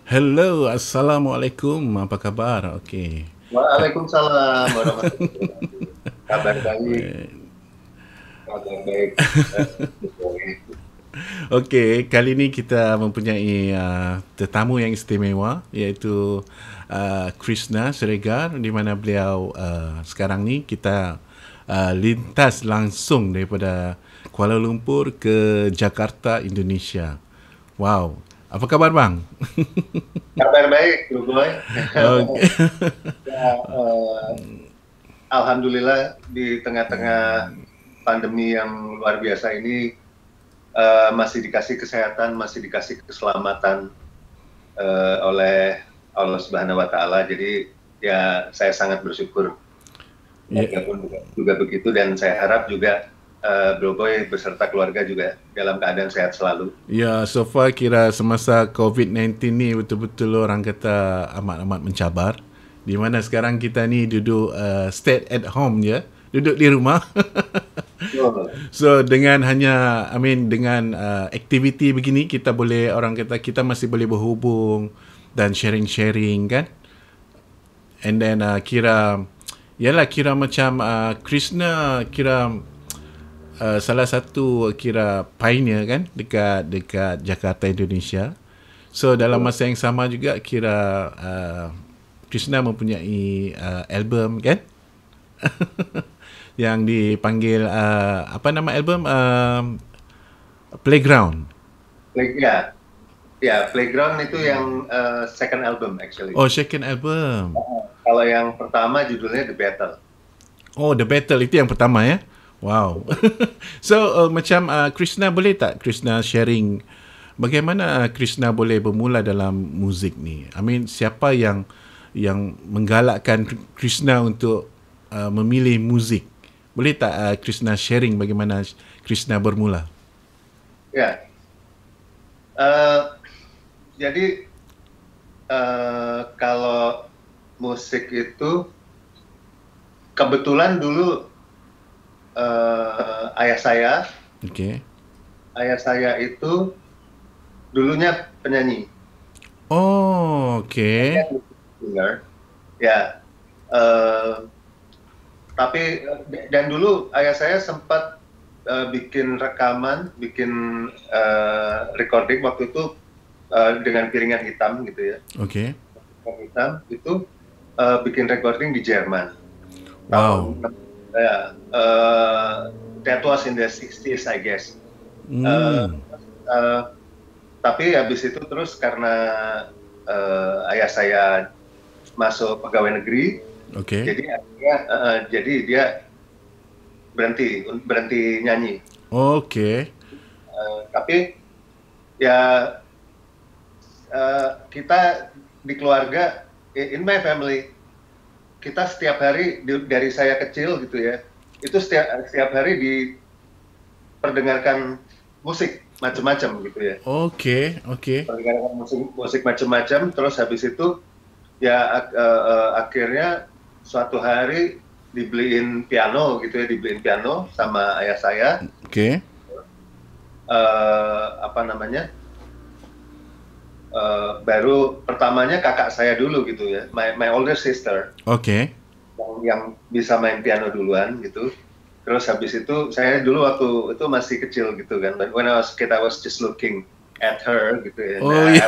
Hello, Assalamualaikum. Apa kabar? Okey. Waalaikumsalam warahmatullahi wabarakatuh. Kabar baik, kabar baik. Baik. Okey, kali ini kita mempunyai tetamu yang istimewa iaitu Krishna Siregar di mana beliau sekarang ni kita lintas langsung daripada Kuala Lumpur ke Jakarta, Indonesia. Wow. Apa kabar bang? Kabar baik, Bro Boy. Okey. Ya, alhamdulillah di tengah-tengah pandemi yang luar biasa ini masih dikasih kesehatan, masih dikasih keselamatan oleh Allah Subhanahu Wa Taala. Jadi ya saya sangat bersyukur. Ya, Keluarga pun juga begitu dan saya harap juga Bro Boy beserta keluarga juga dalam keadaan sehat selalu. Ya, so far kira semasa COVID-19 ni betul-betul orang kata amat-amat mencabar. Di mana sekarang kita ni duduk stay at home je, duduk di rumah. Oh, So dengan hanya, dengan aktiviti begini kita boleh, orang kata kita masih boleh berhubung dan sharing-sharing kan. And then kira macam Krishna kira salah satu kira pioneer kan dekat dekat Jakarta, Indonesia. So dalam masa yang sama juga kira Krishna mempunyai album kan yang dipanggil apa nama album Playground. ya, ya, Playground itu yang second album actually. Oh, second album. Kalau yang pertama judulnya The Battle. Oh, The Battle itu yang pertama ya. Wow. So macam Krishna, boleh tak Krishna sharing bagaimana Krishna boleh bermula dalam muzik ni? Siapa yang menggalakkan Krishna untuk memilih muzik? Boleh tak Krishna sharing bagaimana Krishna bermula? Ya, eh, jadi kalau musik itu kebetulan dulu ayah Okay. saya itu dulunya penyanyi. Oh, okay. Singer. Ya, eh, tapi dan dulu ayah saya sempat bikin rekaman, bikin recording waktu itu dengan piringan hitam gitu ya. Okay. Piringan hitam itu bikin recording di Jerman. Wow. Tahun ya, that was in the 60s I guess. Eh, Hmm. eh, tapi habis itu terus karena ayah saya masuk pegawai negeri, Okay. jadi akhirnya jadi dia berhenti nyanyi. Okay. Tapi ya kita di keluarga, in my family, kita setiap hari dari saya kecil gitu ya, itu setiap hari diperdengarkan musik macam-macam gitu ya. Okay. Okay. Perdengarkan musik macam-macam, terus habis itu ya akhirnya suatu hari dibeliin piano gitu ya, dibeliin piano sama ayah saya. Okay. Apa namanya? Baru pertamanya kakak saya dulu gitu ya, my older sister Okay. yang bisa main piano duluan gitu. Terus habis itu saya dulu waktu itu masih kecil gitu kan. When I was a kid I was just looking at her gitu ya. Oh ya.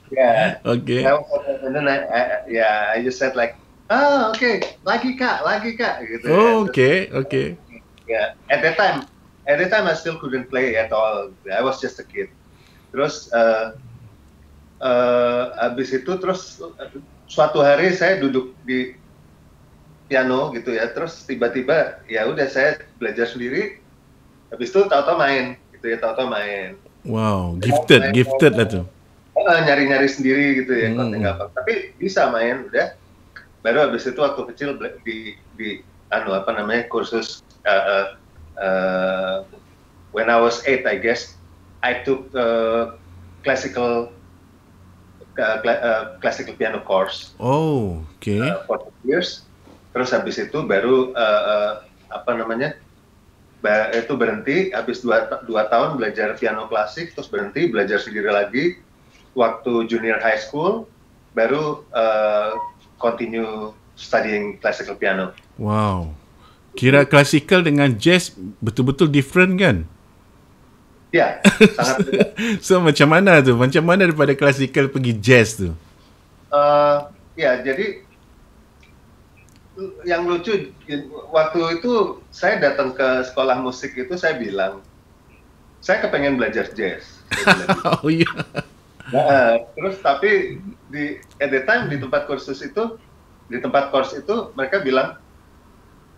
Yeah. Okay. And then I just said like, oh okay, lagi kak gitu ya. Oh, okay. Okay. Yeah. At that time I still couldn't play at all. I was just a kid. Terus habis itu terus suatu hari saya duduk di piano gitu ya. Terus tiba-tiba ya udah saya belajar sendiri. Habis itu tahu-tahu main gitu ya, tahu-tahu main. Wow, gifted lah tu. Nyari-nyari sendiri gitu ya, Hmm. gampang. Tapi bisa main udah. Baru habis itu waktu kecil di apa namanya kursus when I was 8 I guess I took classical piano course Oh, okay. for 2 years. Terus habis itu baru apa namanya itu berhenti habis 2 tahun belajar piano klasik, terus berhenti belajar sendiri lagi. waktu junior high school baru continue studying classical piano. Wow. Kira classical dengan jazz betul-betul different kan? Ya, sangat beda. So macam mana tu? Macam mana daripada classical pergi jazz tu? Ya, jadi yang lucu waktu itu saya datang ke sekolah musik itu saya bilang saya kepengen belajar jazz. Oh iya. Nah, terus tapi at the time di tempat course itu mereka bilang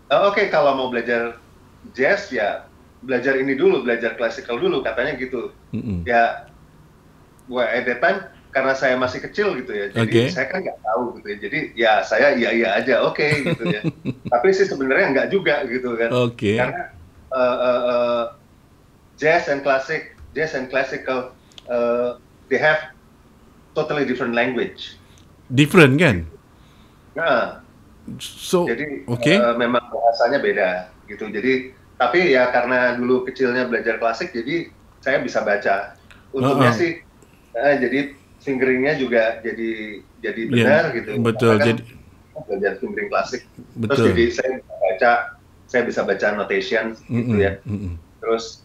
oke, kalau mau belajar jazz ya belajar ini dulu, belajar classical dulu katanya gitu. Ya, at that time karena saya masih kecil gitu ya, jadi saya kan nggak tahu gitu ya. Jadi ya saya iya aja, oke gitu ya. Tapi sih sebenarnya nggak juga gitu kan. Karena jazz and classical they have totally different language. Different kan? Nah, so jadi memang bahasanya beda gitu. Jadi tapi ya karena dulu kecilnya belajar klasik, jadi saya bisa baca. Untungnya sih, jadi fingeringnya juga jadi benar gitu. Betul. Kan jadi belajar fingering klasik. Terus jadi saya bisa baca notation gitu ya. Terus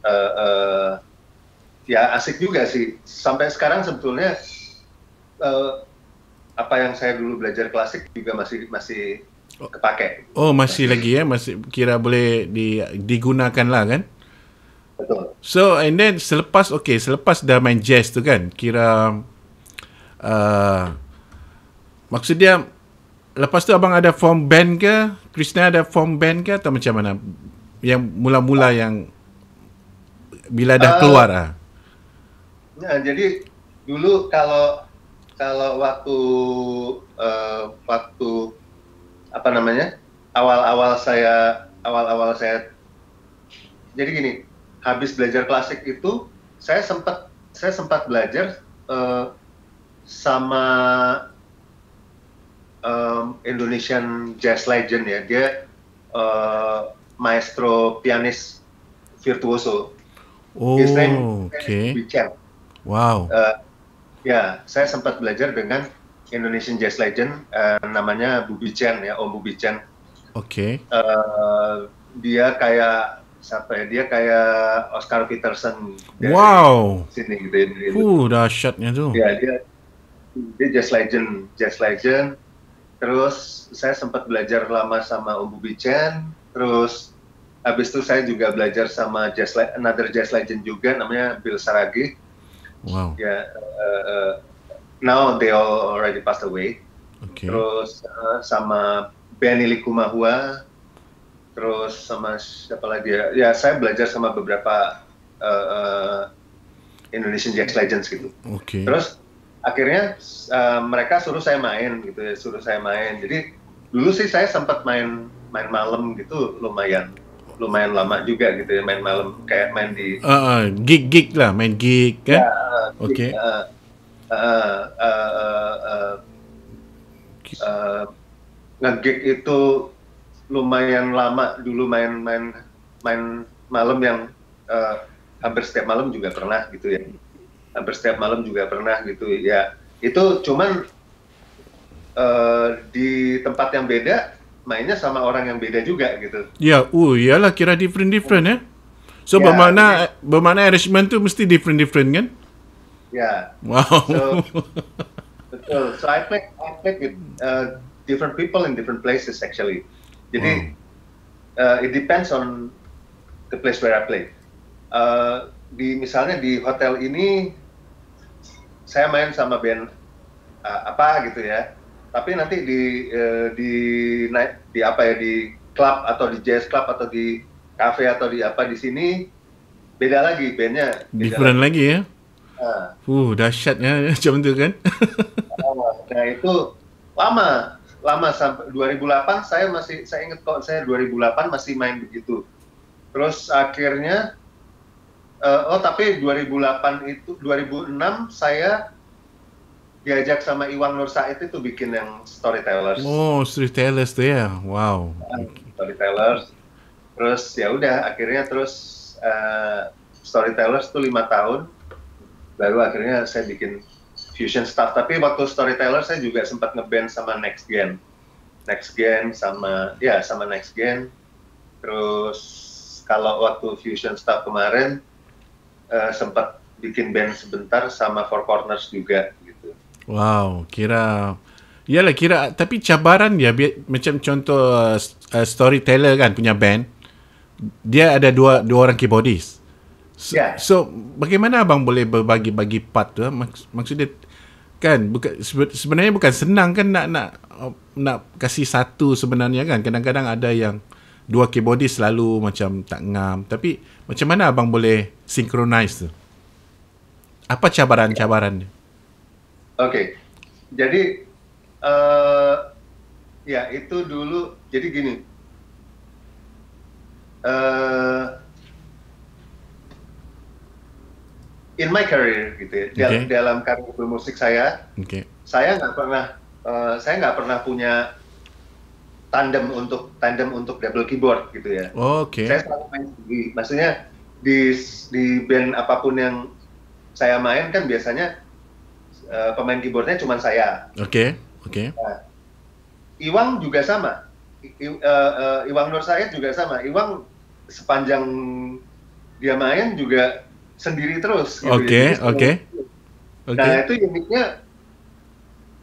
ya asik juga sih. Sampai sekarang sebetulnya apa yang saya dulu belajar klasik juga masih kepake. Oh, masih lagi ya, masih kira boleh digunakan lah kan? Betul. So and then selepas dah main jazz tu kan, kira maksud dia lepas tu abang ada form band ke? Krishna ada form band ke atau macam mana? Yang mula-mula yang bila dah keluar Nah, jadi dulu kalau waktu apa namanya awal-awal saya jadi gini, habis belajar klasik itu saya sempat belajar sama Indonesian jazz legend ya, dia maestro pianis virtuoso. His name Bubi Chen. Wow. Ya, saya sempat belajar dengan Indonesian jazz legend namanya Bubi Chen ya, Om Bubi Chen. Dia kayak siapa ya? Dia kayak Oscar Peterson dari sini gitu ya. Dahsyatnya tu. Ya, dia jazz legend. Terus saya sempat belajar lama sama Om Bubi Chen. Terus habis itu saya juga belajar sama another jazz legend juga namanya Bill Saragi. Wow. Ya, now they all already passed away. Terus sama Benny Likumahua. Terus sama siapa lagi ya? Ya, saya belajar sama beberapa Indonesian jazz legends gitu. Terus akhirnya mereka suruh saya main gitu ya, Jadi dulu sih saya sempat main malam gitu, lumayan lama juga gitu ya, main malam kayak main di gig lah, main gig kan? Nge-gig itu lumayan lama dulu, main malam yang hampir setiap malam juga pernah gitu ya. Itu cuman di tempat yang beda mainnya sama orang yang beda juga gitu. Ya, iyalah kira different ya. So bermakna arrangement tu mesti different kan? Ya. Wow. So, betul. So I play with different people in different places actually. Jadi it depends on the place where I play. Misalnya di hotel ini saya main sama band apa gitu ya. Tapi nanti di klub atau di jazz club atau di cafe atau di apa di sini beda lagi bandnya. Different lagi ya. Dahsyatnya macam tu kan. Nah itu lama sampai 2008 saya ingat kok, saya 2008 masih main begitu. Terus akhirnya tapi 2006 saya diajak sama Iwan Nur Said itu bikin yang Storytellers. Storytellers tu ya. Wow. Storytellers. Terus ya udah akhirnya Storytellers tuh 5 tahun. Baru akhirnya saya bikin fusion stuff. Tapi waktu Storyteller saya juga sempat ngeband sama Next Gen sama Next Gen. Terus kalau waktu fusion stuff kemarin sempat bikin band sebentar sama Four Corners juga gitu. Wow, kira tapi cabaran dia macam contoh Storyteller kan punya band, dia ada dua orang keyboardist. So bagaimana abang boleh berbagi part tu? Maksudnya kan sebenarnya bukan senang kan nak kasih satu sebenarnya kan. Kadang-kadang ada yang dua keyboardist selalu macam tak ngam. Tapi macam mana abang boleh synchronize tu? Apa cabaran-cabaran dia? Oke. Jadi ya itu dulu, jadi gini, in my career gitu ya, dalam karir bermusik saya, saya nggak pernah punya tandem untuk double keyboard gitu ya. Saya selalu main sendiri. Maksudnya di band apapun yang saya main kan biasanya pemain keyboardnya cuma saya. Nah, Iwang juga sama. Iwang Nur Said juga sama. Iwang sepanjang dia main juga sendiri terus. Nah itu uniknya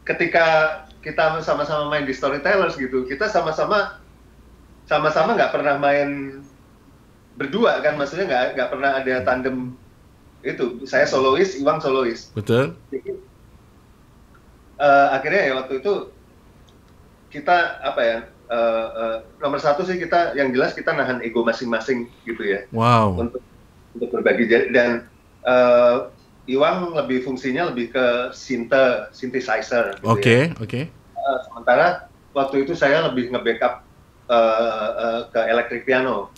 ketika kita sama-sama main di Storytellers gitu, kita sama-sama nggak pernah main berdua kan, maksudnya nggak pernah ada tandem itu. Saya solois, Iwang solois. Betul. Jadi, akhirnya ya waktu itu kita nomor satu sih kita yang jelas kita nahan ego masing-masing gitu ya. Wow. Untuk berbagi, dan Iwang fungsinya lebih ke synthesizer. Gitu ya. Sementara waktu itu saya lebih nge-backup ke electric piano.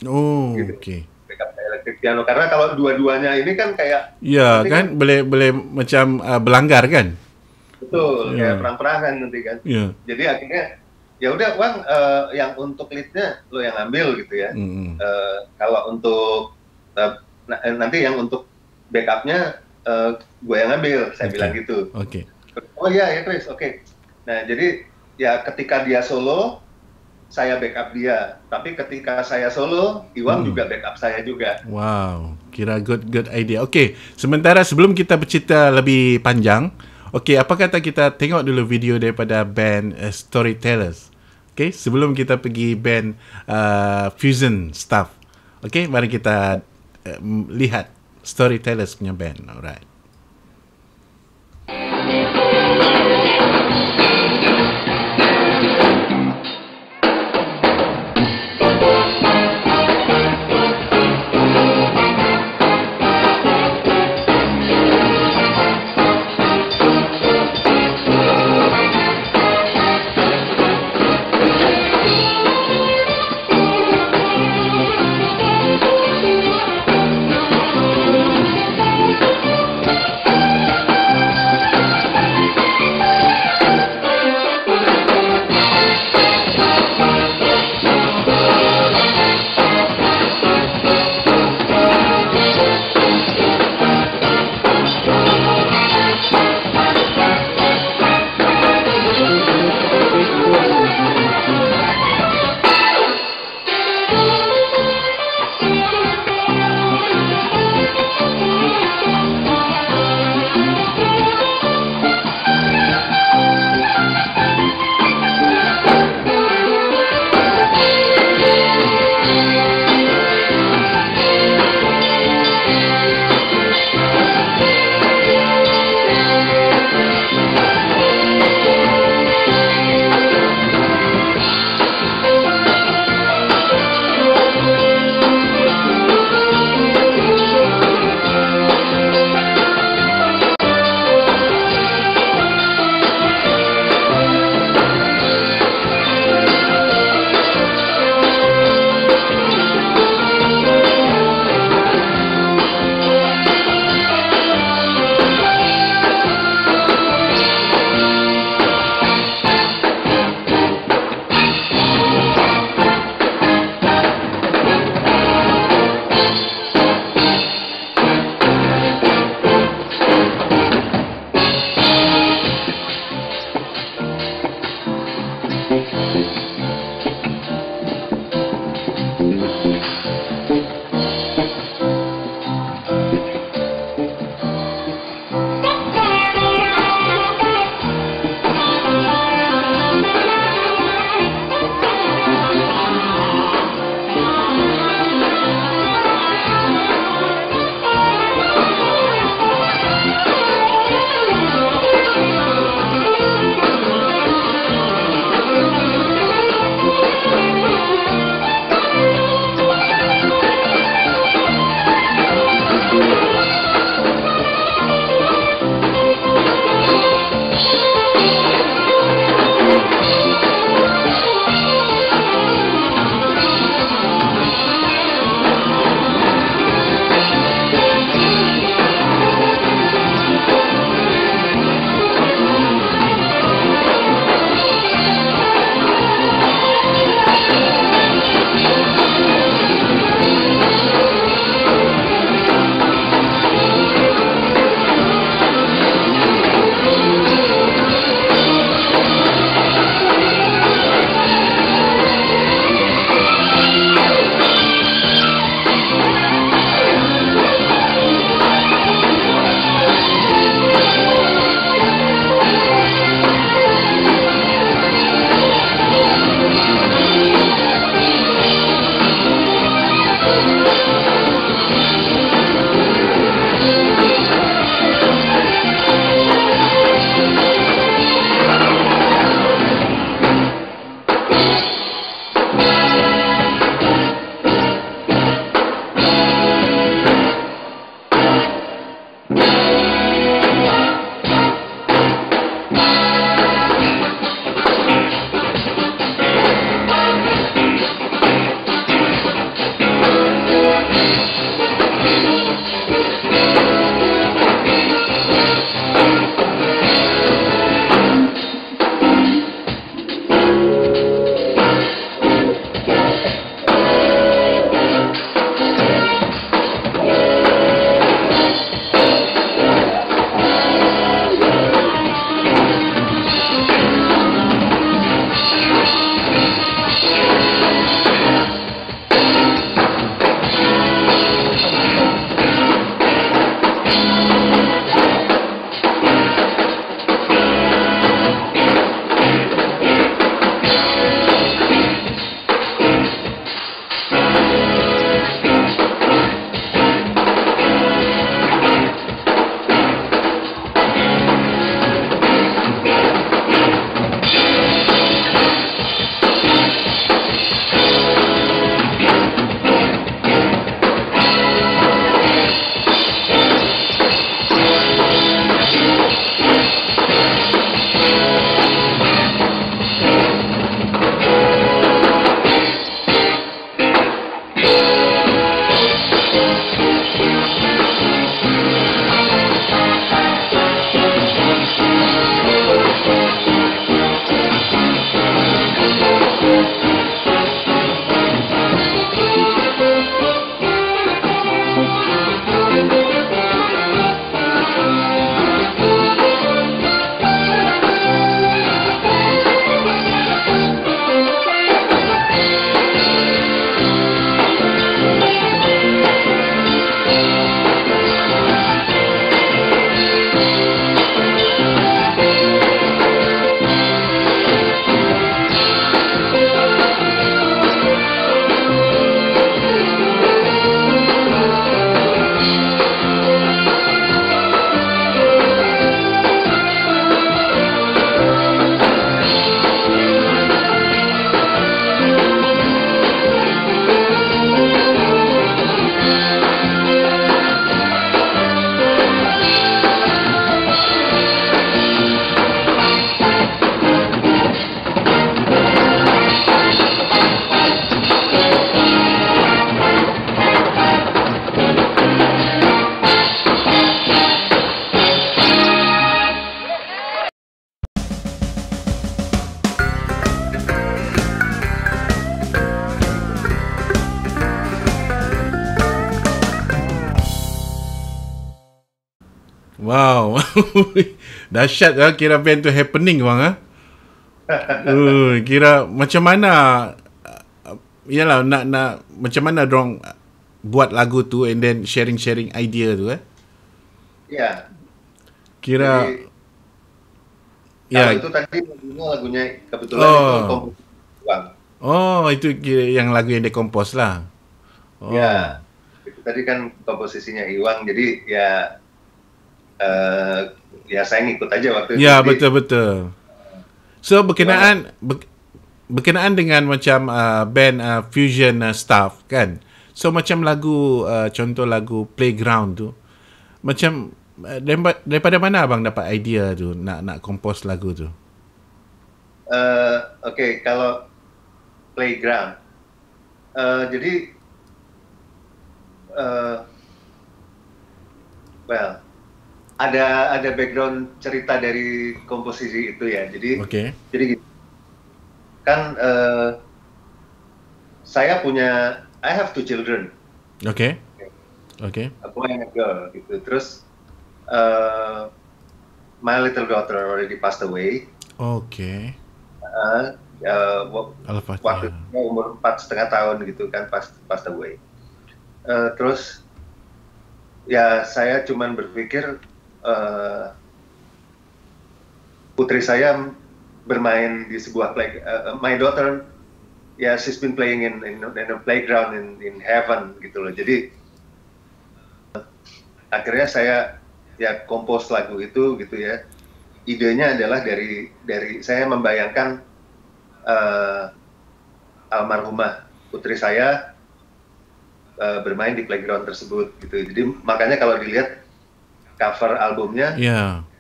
Backup ke electric piano karena kalau dua-duanya ini kan kayak. Iya kan boleh macam berlanggar kan. Betul, kayak perang-perangan nanti kan. Jadi akhirnya ya udah Wang, yang untuk leadnya lo yang ambil gitu ya. Kalau untuk nanti yang untuk backupnya gue yang ambil, saya bilang gitu. Oh iya ya Chris, Nah jadi ya ketika dia solo, saya backup dia. Tapi ketika saya solo, Iwang juga backup saya juga. Wow, kira good idea. Sementara sebelum kita bercerita lebih panjang, apa kata kita tengok dulu video daripada band Storytellers. Sebelum kita pergi band Fusion Stuff. Mari kita lihat Storytellers punya band. Alright. Wow. Dahsyat lah kira band tu happening bang ah. Kira macam mana yalah nak macam mana dorang buat lagu tu and then sharing idea tu Ya. Kira Jadi, ya. kalau itu tadi lagunya kebetulan itu komposisi Iwang. Oh, itu kira yang lagu yang dekompos lah. Oh. Ya. Itu tadi kan komposisinya Iwang, jadi ya saya ngikut aja waktu itu. Ya, Jadi, betul. So berkenaan dengan macam band fusion stuff kan. So macam lagu contoh lagu Playground tu. Macam daripada mana abang dapat idea tu nak compose lagu tu? Oke, kalau Playground. Jadi well, ada background cerita dari komposisi itu ya. Jadi jadi gitu. Kan saya punya I have 2 children. Okay. A boy and a girl gitu. Terus my little daughter already passed away. Okay. Waktu itu umur 4,5 tahun gitu kan passed away. Terus ya saya cuman berpikir putri saya bermain di sebuah my daughter she's been playing in a playground in heaven gitu loh. Jadi akhirnya saya compose lagu itu gitu ya. Idenya adalah dari saya membayangkan almarhumah putri saya bermain di playground tersebut gitu. Jadi makanya kalau dilihat cover albumnya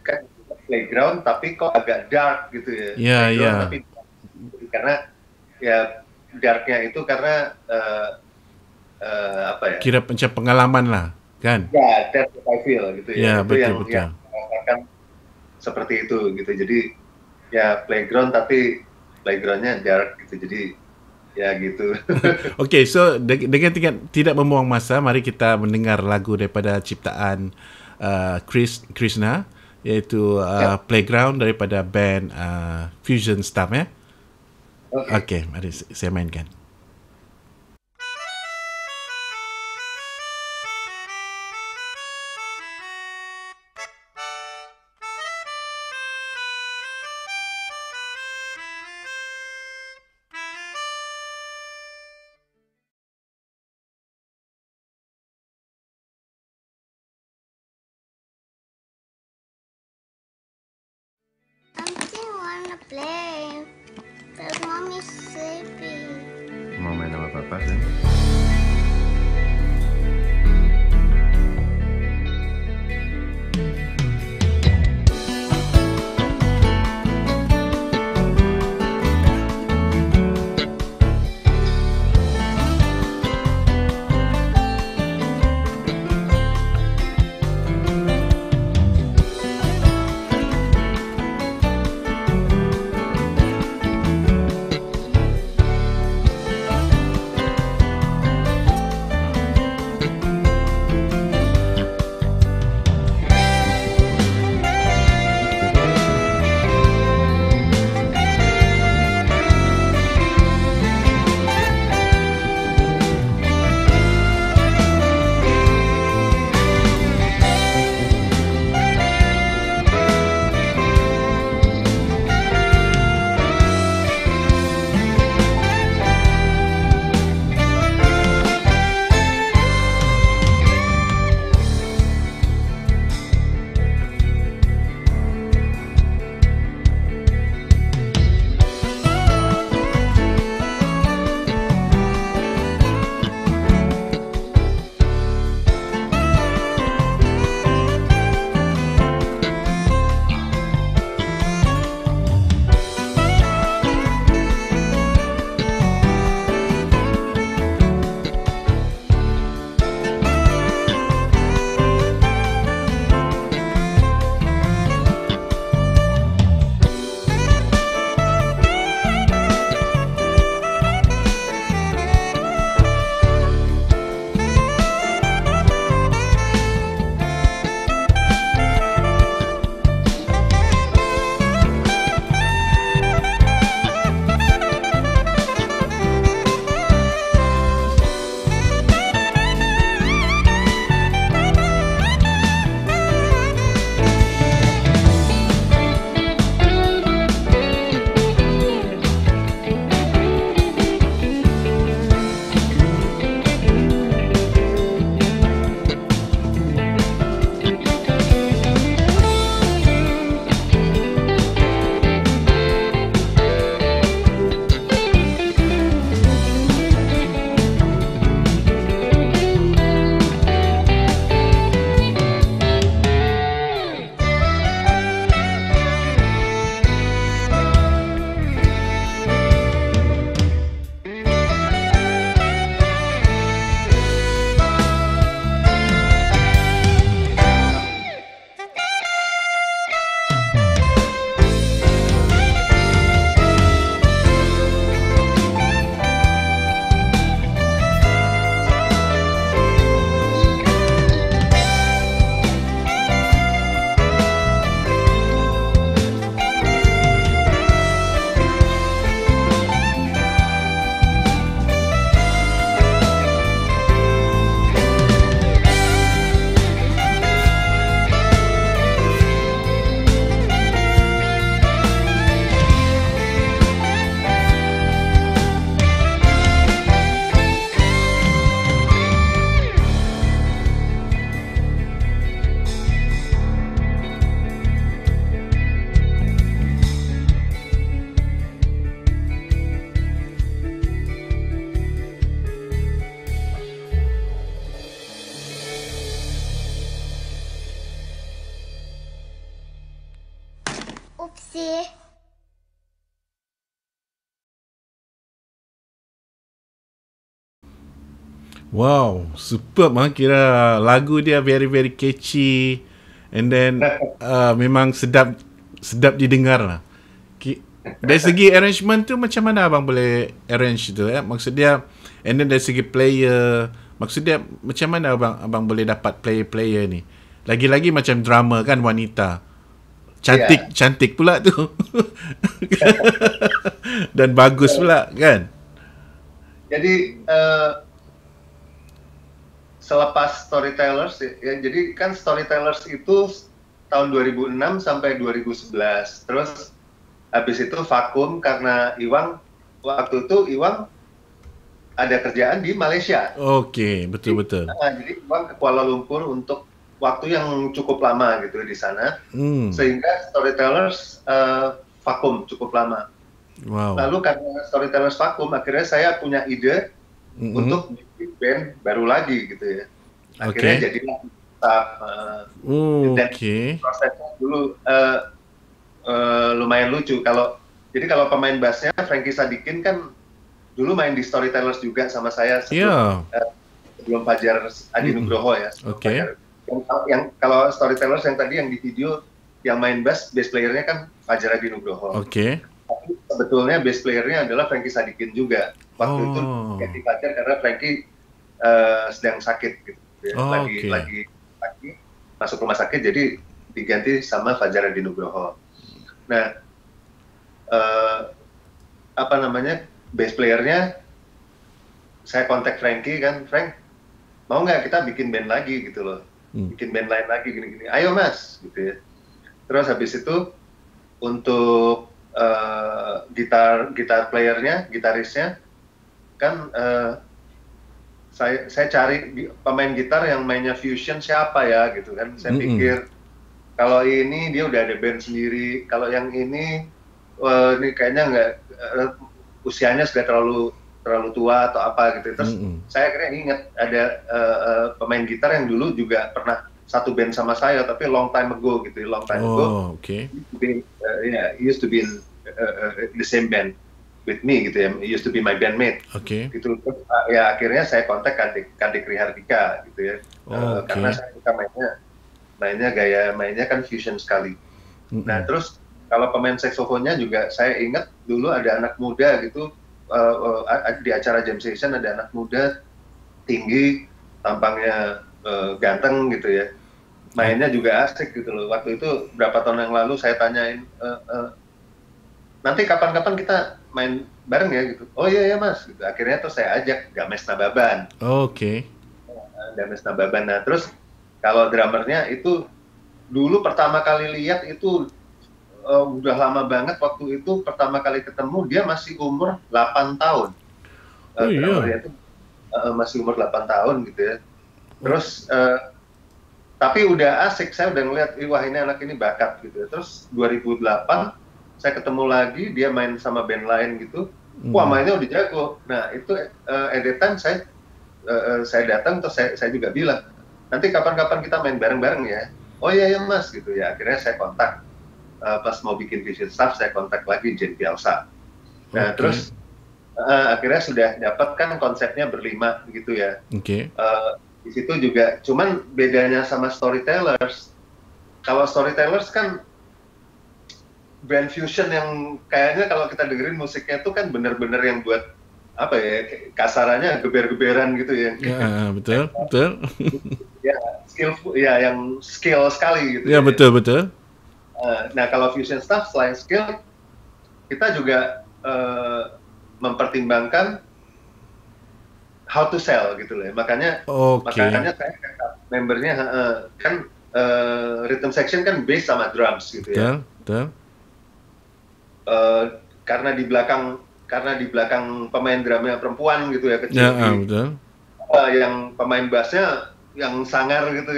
kan playground tapi kok agak dark gitu ya. Tapi karena ya darknya itu karena apa ya? Kira macam pengalaman lah kan? Ya, that's what I feel gitu ya. Itu betul. Yang merasakan seperti itu gitu. Jadi ya playground tapi playgroundnya dark gitu. Jadi ya gitu. Okay, so dengan tidak membuang masa, mari kita mendengar lagu daripada ciptaan Krishna, iaitu Playground daripada band Fusion Stuff ya. Okay, mari saya mainkan. Play, but mommy's sleepy. Mau main sama papa kan? Wow, superb ah. Kira lagu dia very very catchy, and then memang sedap didengar lah. Dari segi arrangement tu macam mana abang boleh arrange tu maksud dia, and then dari segi player, maksud dia macam mana abang boleh dapat player ni, lagi-lagi macam drama kan, wanita cantik pula tu. Dan bagus pula kan. Jadi selepas Storytellers ya, jadi kan Storytellers itu tahun 2006 sampai 2011. Terus habis itu vakum karena waktu itu Iwang ada kerjaan di Malaysia. Okey, betul. Jadi Iwang ke Kuala Lumpur untuk waktu yang cukup lama gitu di sana. Sehingga Storytellers vakum cukup lama. Wow. Lalu karena Storytellers vakum, akhirnya saya punya ide untuk bikin band baru lagi gitu ya. Akhirnya jadilah staff. Dan prosesnya dulu lumayan lucu. Jadi kalau pemain bassnya Frankie Sadikin kan dulu main di Storytellers juga sama saya sebelum Fajar Adi Nugroho ya. Yang kalau Storytellers yang tadi yang di video yang main bass playernya kan Fajar Adi Nugroho. Tapi sebetulnya bass playernya adalah Frankie Sadikin juga. Waktu itu ganti Fajar karena Frankie sedang sakit gitu ya. Lagi masuk rumah sakit, jadi diganti sama Fajar Adi Nugroho. Nah, bass playernya saya kontak Frankie kan, Frank, mau nggak kita bikin band lagi gitu loh, bikin band lain lagi gini-gini, ayo mas, gitu ya. Terus habis itu untuk gitar playernya, gitarisnya kan saya cari pemain gitar yang mainnya fusion siapa ya gitu kan. Saya pikir kalau ini dia udah ada band sendiri, kalau yang ini kayaknya nggak, usianya sudah terlalu tua atau apa gitu. Terus saya akhirnya ingat ada pemain gitar yang dulu juga pernah satu band sama saya, tapi long time ago gitu, he used to be in the same band with me gitu ya, he used to be my bandmate. Gitu. Terus, ya akhirnya saya kontak Kandik Rihardika gitu ya, karena saya suka mainnya gaya mainnya kan fusion sekali. Nah terus kalau pemain saksofonnya juga saya ingat dulu ada anak muda gitu, di acara jam session ada anak muda tinggi, tampangnya ganteng gitu ya, mainnya juga asik gitu loh. Waktu itu berapa tahun yang lalu saya tanyain, nanti kapan-kapan kita main bareng ya gitu. Oh iya mas gitu. Akhirnya tuh saya ajak Games Nababan. Games Nababan. Nah terus kalau drummernya itu dulu pertama kali lihat itu udah lama banget, waktu itu pertama kali ketemu dia masih umur 8 tahun. Drummernya itu masih umur 8 tahun gitu ya. Terus tapi udah asik, saya udah ngeliat, wah ini anak ini bakat gitu ya. Terus 2008 saya ketemu lagi, dia main sama band lain gitu. Wah mainnya udah jago. Nah itu at that time saya datang, terus saya juga bilang, nanti kapan-kapan kita main bareng-bareng ya. Oh iya mas gitu ya. Akhirnya saya kontak, pas mau bikin Vision Staff saya kontak lagi Jen Pialsa. Nah terus akhirnya sudah dapat kan konsepnya berlima gitu ya. Di situ juga, cuman bedanya sama Storytellers, kalau Storytellers kan band fusion yang kayaknya kalau kita dengerin musiknya tuh kan bener-bener yang buat apa ya, kasarannya geber-geberan gitu ya. Betul. Ya, skillful ya, yang skill sekali gitu. Ya, betul. Nah, kalau Fusion Staff selain skill, kita juga mempertimbangkan how to sell gitu loh. Makanya saya membernya kan rhythm section kan bass sama drums gitu ya. Betul. Karena di belakang pemain drumnya perempuan gitu ya, kecil. Betul. Yang pemain bassnya yang sangar gitu,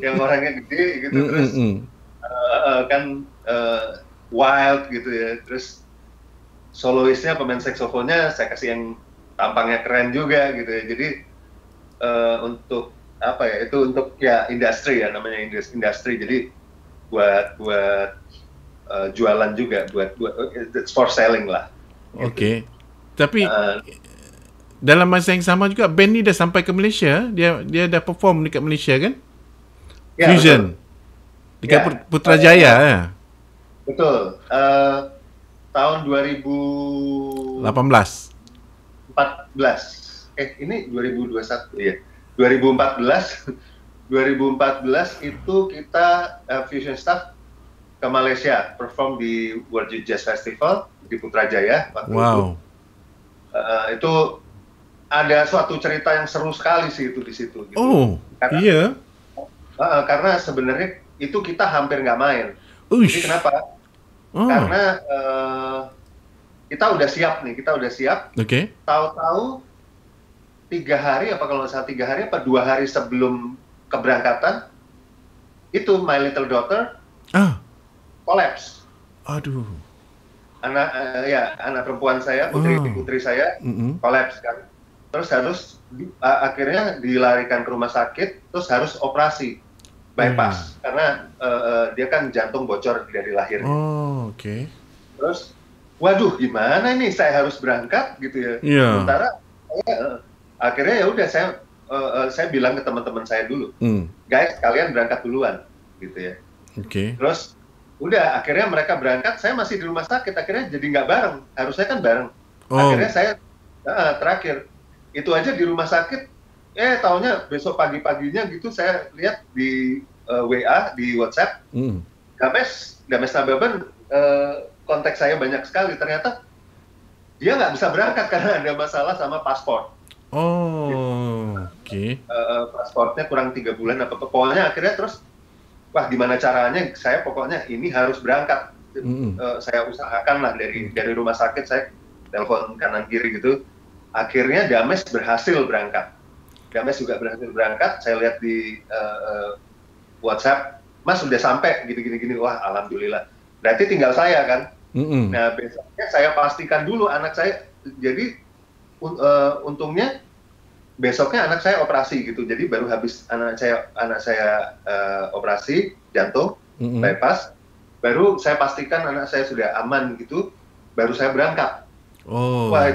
yang orangnya gede gitu, terus kan wild gitu ya. Terus soloistnya, pemain saksofonnya saya kasih yang tampangnya keren juga gitu ya. Jadi untuk apa ya, itu untuk ya industri ya, namanya industri. Jadi buat jualan juga, buat it's for selling lah. Tapi dalam masa yang sama juga band ni dah sampai ke Malaysia. Dia dah perform dekat Malaysia kan? Ya, Fusion. Dekat Ya. Putrajaya ya. Betul. Tahun 2014. 18. Ini 2021 ya. 2014 2014 itu kita Fusion Staff ke Malaysia perform di World Youth Jazz Festival di Putrajaya waktu itu. Wow. Itu ada suatu cerita yang seru sekali sih itu di situ. Gitu. Oh, iya. Karena sebenarnya itu kita hampir nggak main. Uish. Jadi kenapa? Oh. Karena kita udah siap nih, Oke. Tahu-tahu 3 hari apa kalau nggak salah 3 hari apa 2 hari sebelum keberangkatan itu my little daughter collapse. Aduh. Anak perempuan saya, putri saya collapse kan. Terus akhirnya dilarikan ke rumah sakit, terus harus operasi bypass karena dia kan jantung bocor dari lahirnya. Oh, oke. Terus waduh gimana ini saya harus berangkat gitu ya. Iya. Sementara akhirnya ya udah saya bilang ke teman-teman saya dulu, guys kalian berangkat duluan gitu ya. Oke. Terus udah akhirnya mereka berangkat, saya masih di rumah sakit, akhirnya jadi nggak bareng, harusnya kan bareng. Akhirnya saya terakhir itu aja di rumah sakit, taunya besok pagi-paginya gitu saya lihat di WA di WhatsApp, Dames Nababan kontak saya banyak sekali, ternyata dia nggak bisa berangkat karena ada masalah sama paspor. Oh, oke. Pasportnya kurang 3 bulan apa pokoknya akhirnya terus wah gimana caranya saya pokoknya ini harus berangkat. Saya usahakan lah dari rumah sakit saya telepon kanan kiri gitu. Akhirnya Dames berhasil berangkat. Dames juga berhasil berangkat. Saya lihat di WhatsApp, Mas sudah sampai gini. Wah alhamdulillah. Berarti tinggal saya kan. Nah besoknya saya pastikan dulu anak saya. Jadi untungnya besoknya anak saya operasi gitu, jadi baru habis anak saya operasi jantung bypass, baru saya pastikan anak saya sudah aman gitu, baru saya berangkat. Wah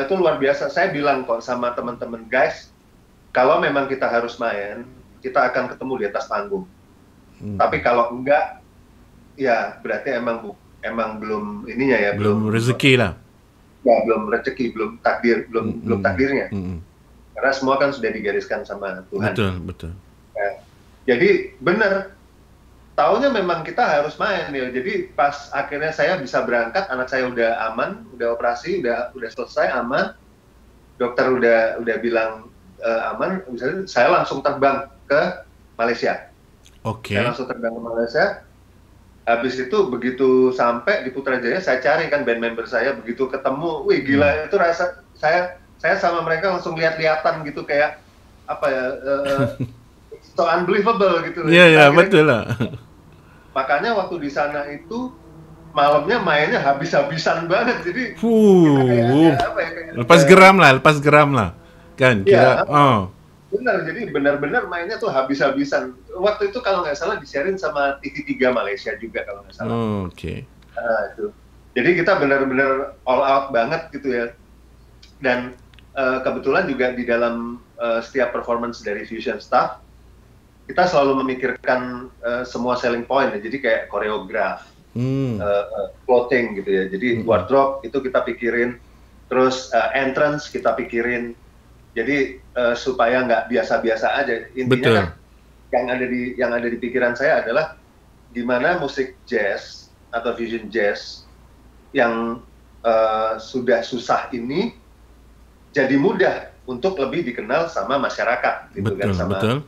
itu luar biasa. Saya bilang kok sama teman-teman, guys, kalau memang kita harus main, kita akan ketemu di atas panggung. Tapi kalau enggak, ya berarti emang belum ininya ya, belum rezeki lah. Ya belum rezeki, belum takdirnya. Karena semua kan sudah digariskan sama Tuhan. Betul. Ya. Jadi benar, taunya memang kita harus main ya. Jadi pas akhirnya saya bisa berangkat, anak saya udah aman, udah operasi, udah selesai aman, dokter udah bilang aman, saya langsung terbang ke Malaysia. Oke. Saya langsung terbang ke Malaysia. Habis itu begitu sampai di Putrajaya saya cari kan band member saya, begitu ketemu, wih gila itu rasa saya sama mereka langsung lihat-lihatan gitu kayak apa ya so unbelievable gitu. Iya betul lah. Makanya waktu di sana itu malamnya mainnya habis-habisan banget, jadi kayak lepas geram lah kan. Iya, benar, jadi benar-benar mainnya tuh habis-habisan. Waktu itu kalau nggak salah disiarin sama TV3 Malaysia juga kalau nggak salah. Oke. Itu. Jadi kita benar-benar all out banget gitu ya. Dan kebetulan juga di dalam setiap performance dari Fusion Staff, kita selalu memikirkan semua selling point ya. Jadi kayak koreograf, clothing gitu ya. Jadi wardrobe itu kita pikirin, terus entrance kita pikirin. Jadi supaya nggak biasa-biasa aja. Intinya kan yang ada di pikiran saya adalah gimana musik jazz atau fusion jazz yang sudah susah ini jadi mudah untuk lebih dikenal sama masyarakat, gitu kan, sama.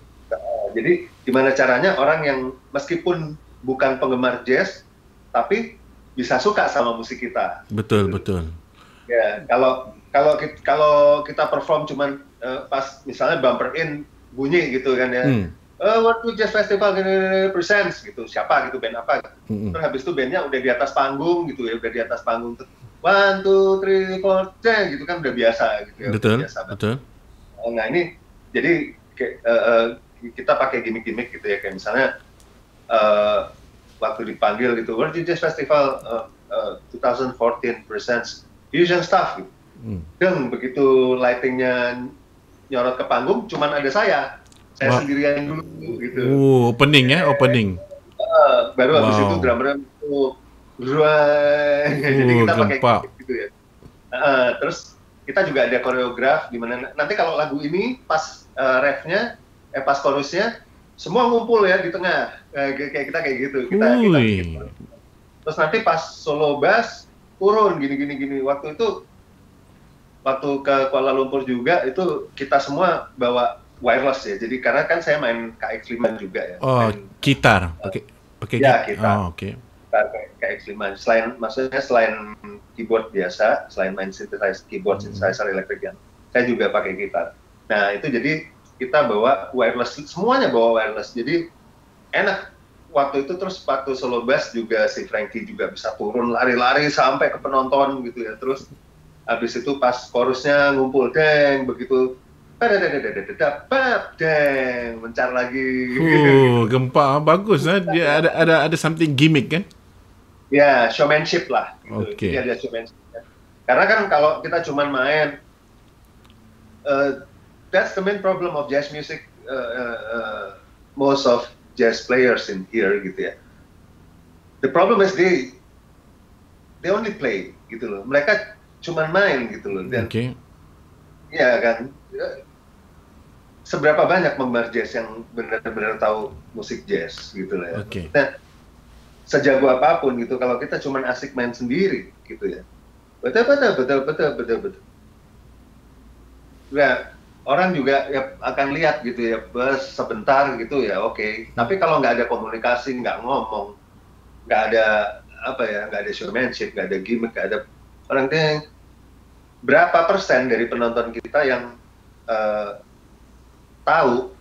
Jadi gimana caranya orang yang meskipun bukan penggemar jazz tapi bisa suka sama musik kita. Betul. Ya, kalau kita perform cuman pas misalnya bumper in bunyi gitu kan ya. World Youth Jazz Festival presents gitu, siapa gitu, band apa gitu. Terus habis itu bandnya udah di atas panggung gitu ya, udah di atas panggung 1, 2, 3, 4, 10 gitu kan udah biasa gitu ya. Betul. Nah ini jadi kita pakai gimmick-gimmick gitu ya, kayak misalnya waktu dipanggil gitu World Youth Jazz Festival 2014 presents Fusion Staff gitu. Dan begitu lightingnya nyorot ke panggung, cuman ada saya Wah. sendirian dulu gitu. Opening ya, opening. Baru habis Wow. itu drummer jadi kita pakai gempa. gitu ya. Terus kita juga ada koreograf di mana nanti kalau lagu ini pas refnya, pas chorusnya semua ngumpul ya di tengah, kayak kita kayak gitu. Kita Ui. terus nanti pas solo bass turun gini. Waktu ke Kuala Lumpur juga itu kita semua bawa wireless ya. Jadi karena kan saya main KX5 juga ya. Oh, Main, gitar. Pakai ya, gitar. gitar. Oh, oke. KX5. Selain keyboard biasa, selain main synthesizer keyboard, synthesizer elektrik yang saya juga pakai gitar. Nah, itu jadi kita bawa wireless, semuanya bawa wireless. Jadi enak. Waktu itu terus waktu solo bass juga si Frankie juga bisa turun lari-lari sampai ke penonton gitu ya. Terus habis itu pas chorusnya ngumpul deng begitu deng mencar lagi. Gempa bagus lah. Dia ada something gimmick kan? Ya, showmanship lah gitu. Oke. Jadi ada showmanship. Karena kan kalau kita cuman main that's the main problem of jazz music, most of jazz players in here gitu ya. The problem is they only play gitu loh. Mereka cuman main gitu loh. Dan ya kan, seberapa banyak penggemar jazz yang benar-benar tahu musik jazz gitu loh ya. Nah, sejago apapun gitu, kalau kita cuman asik main sendiri gitu ya. Betul. Ya, orang juga ya akan lihat gitu ya, sebentar gitu ya, oke. Tapi kalau nggak ada komunikasi, nggak ngomong, nggak ada nggak ada showmanship, nggak ada gimmick, nggak ada orang yang berapa persen dari penonton kita yang tahu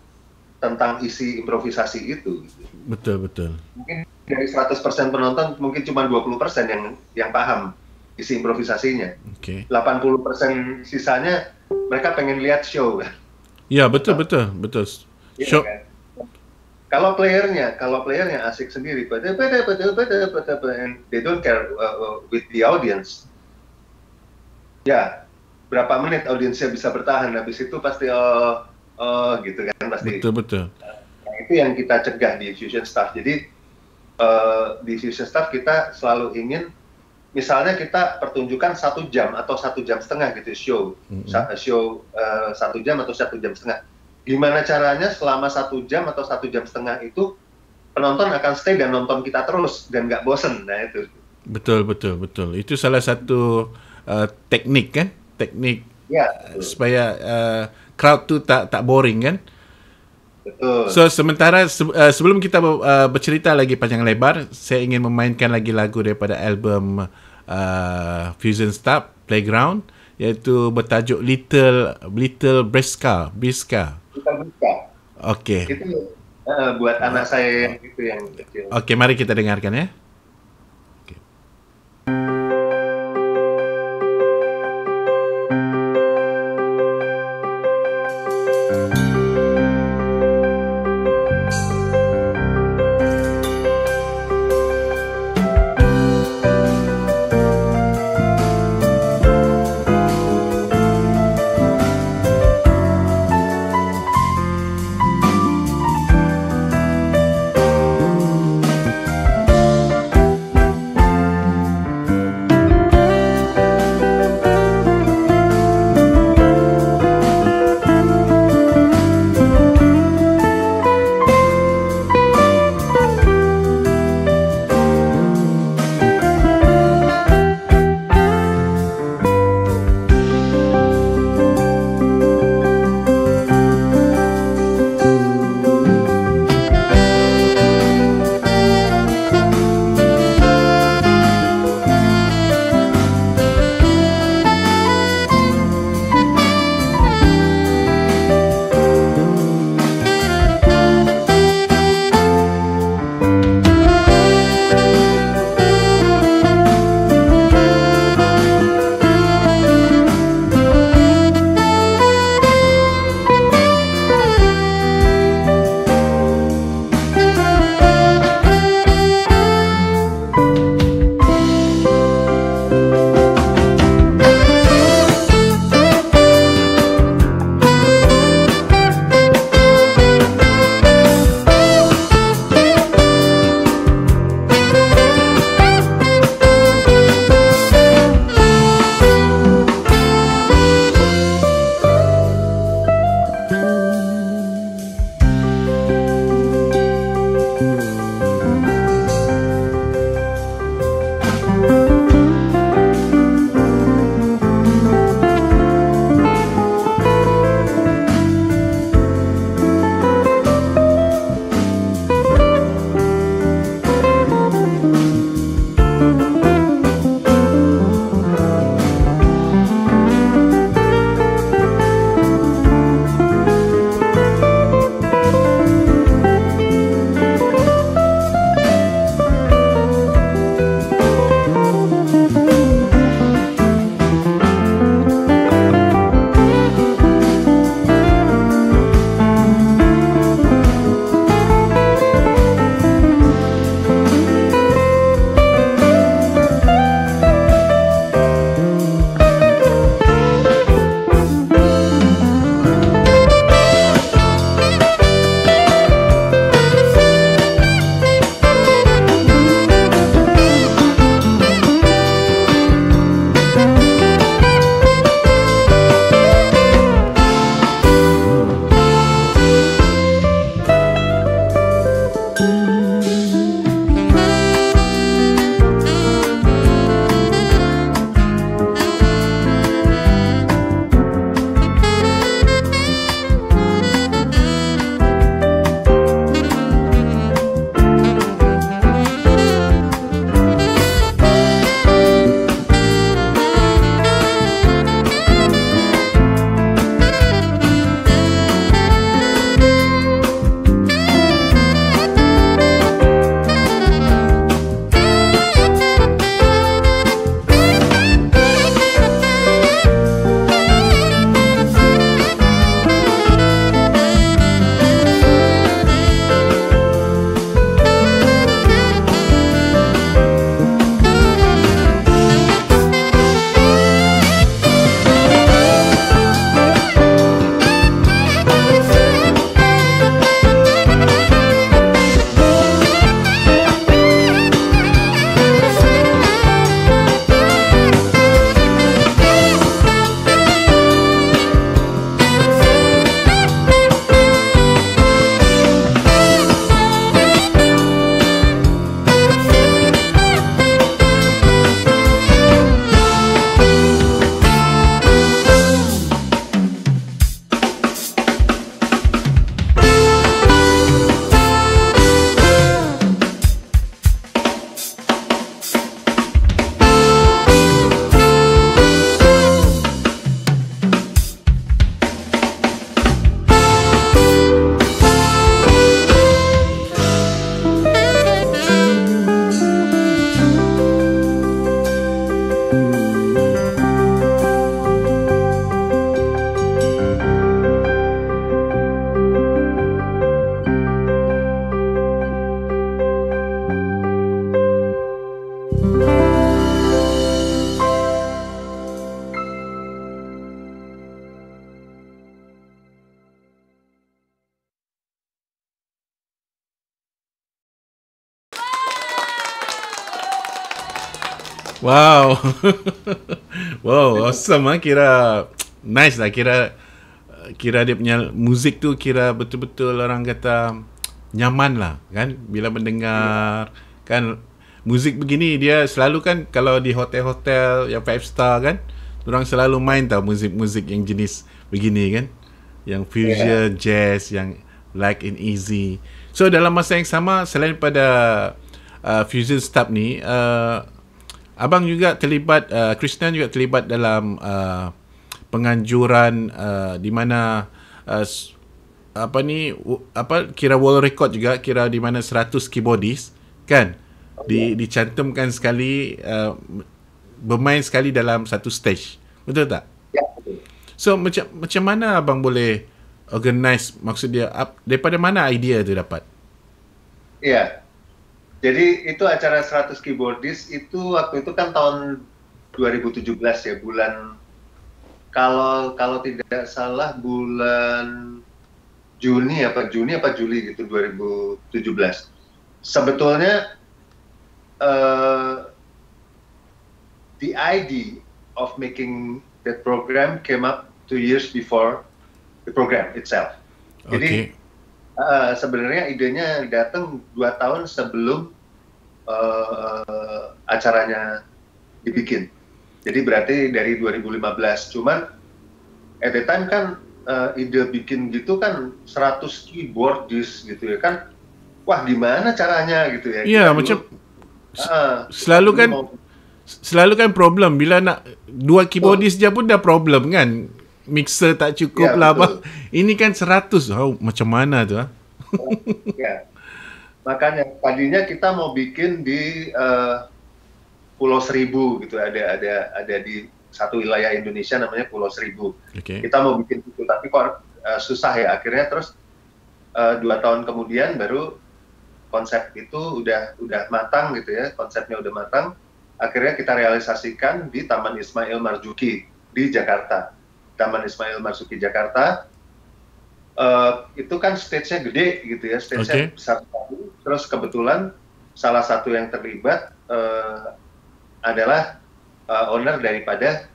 tentang isi improvisasi itu? Betul. Mungkin dari 100% penonton mungkin cuma 20% yang paham isi improvisasinya. 80% sisanya mereka pengen lihat show kan. Ya, betul. Show. Kan? Kalau playernya asik sendiri, they don't care with the audience. Ya, berapa menit audiensnya bisa bertahan, habis itu pasti gitu kan pasti. Betul. Nah, itu yang kita cegah di Fusion Staff. Jadi di Fusion Staff kita selalu ingin, misalnya kita pertunjukan 1 jam atau 1 jam setengah gitu show, show 1 jam atau 1 jam setengah. Gimana caranya selama 1 jam atau 1 jam setengah itu penonton akan stay dan nonton kita terus dan nggak bosen. Nah itu. Betul. Itu salah satu teknik kan? Teknik ya, supaya crowd tu tak boring kan? Betul. So sementara sebelum kita bercerita lagi panjang lebar, saya ingin memainkan lagi lagu daripada album Fusion Staff Playground, iaitu bertajuk Little Briska. Okey. Itu buat anak saya yang itu yang kecil. Okey, mari kita dengarkan ya. Wow. Wow, awesome ah. Kira nice lah. Kira dia punya muzik tu kira betul-betul orang kata nyaman lah kan bila mendengar kan muzik begini. Dia selalu kan kalau di hotel-hotel yang 5 star kan, orang selalu main tau muzik-muzik yang jenis begini kan, yang fusion, jazz, yang light and easy. So dalam masa yang sama, selain pada fusion stuff ni, abang juga terlibat, Krishna juga terlibat dalam penganjuran di mana kira world record juga, kira di mana 100 keyboardist kan dicantumkan sekali, bermain sekali dalam satu stage. Betul tak? Ya, betul. So macam mana abang boleh organize, maksud dia daripada mana idea tu dapat? Iya. Jadi itu acara 100 keyboardist itu waktu itu kan tahun 2017 ya, bulan kalau tidak salah bulan Juni apa Juli gitu 2017. Sebetulnya the idea of making that program came up 2 years before the program itself. Jadi sebenarnya idenya datang 2 tahun sebelum acaranya dibikin. Jadi berarti dari 2015. Cuman at the time kan ide bikin gitu kan 100 keyboardist gitu ya kan. Wah, gimana caranya gitu ya. Iya, macam selalu kan problem bila nak 2 keyboardist je pun dah problem kan. Mixer tak cukup lah apa. Ini kan 100. Macam mana tu? Ya. Makanya tadinya kita mau bikin di Pulau Seribu gitu, ada di satu wilayah Indonesia namanya Pulau Seribu. Kita mau bikin itu tapi kok susah ya, akhirnya terus 2 tahun kemudian baru konsep itu udah matang gitu ya, konsepnya udah matang, akhirnya kita realisasikan di Taman Ismail Marzuki di Jakarta. Taman Ismail Marzuki Jakarta itu kan stage-nya gede gitu ya, stage-nya besar sekali. Terus kebetulan salah satu yang terlibat adalah owner daripada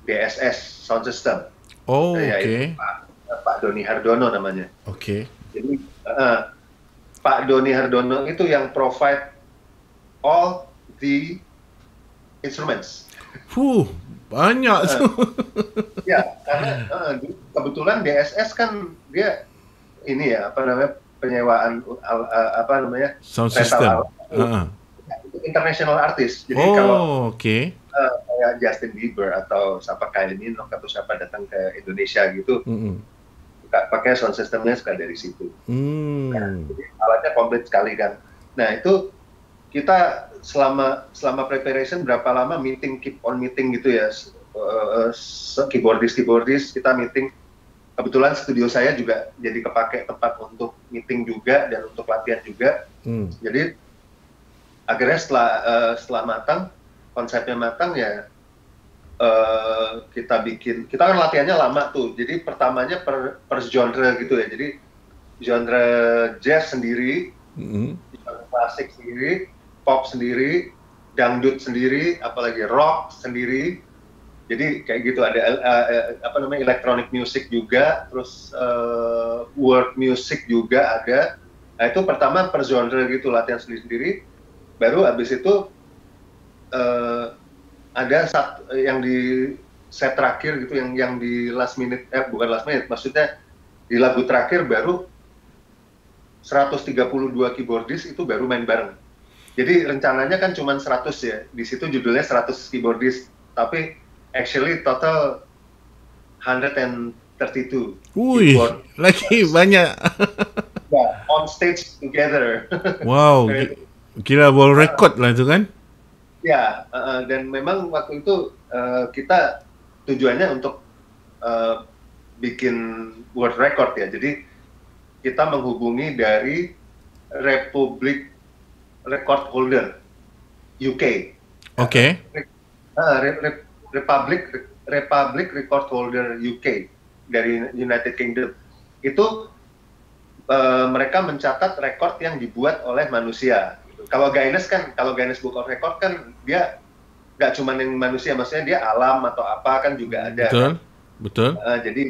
DSS Sound System. Yaitu Pak Doni Hardono namanya. Jadi Pak Doni Hardono itu yang provide all the instruments. Banyak tu. Ya, karena kebetulan DSS kan dia ini ya, penyewaan sound system. International artist. Jadi kalau kayak Justin Bieber atau siapa Kylie Minogue atau siapa datang ke Indonesia gitu, pakai sound systemnya suka dari situ. Nah, jadi alatnya komplit sekali kan. Nah itu kita selama preparation berapa lama keep on meeting gitu ya, keyboardist kita meeting. Kebetulan studio saya juga jadi kepake tempat untuk meeting juga dan untuk latihan juga. Jadi akhirnya setelah matang, konsepnya matang ya, kita kan latihannya lama tuh. Jadi pertamanya per genre gitu ya. Jadi genre jazz sendiri, genre klasik sendiri, pop sendiri, dangdut sendiri, apalagi rock sendiri. Jadi kayak gitu, ada electronic music juga, terus world music juga ada. Nah itu pertama per genre gitu, latihan sendiri-sendiri. Baru abis itu ada yang di set terakhir gitu, yang di last minute, bukan last minute, maksudnya di lagu terakhir baru 132 keyboardist itu baru main bareng. Jadi rencananya kan cuma 100 ya, di situ judulnya 100 keyboardist, tapi actually total 132. Lagi banyak. On stage together. Wow, kira world record lah itu kan? Ya, dan memang waktu itu kita tujuannya untuk bikin world record ya. Jadi kita menghubungi dari Republic Record Holder UK. Republic Record Holder UK dari United Kingdom. Itu mereka mencatat rekor yang dibuat oleh manusia. Kalau Guinness Book of Record kan dia nggak cuma yang manusia, maksudnya dia alam atau apa kan juga ada. Betul, Kan? betul. Jadi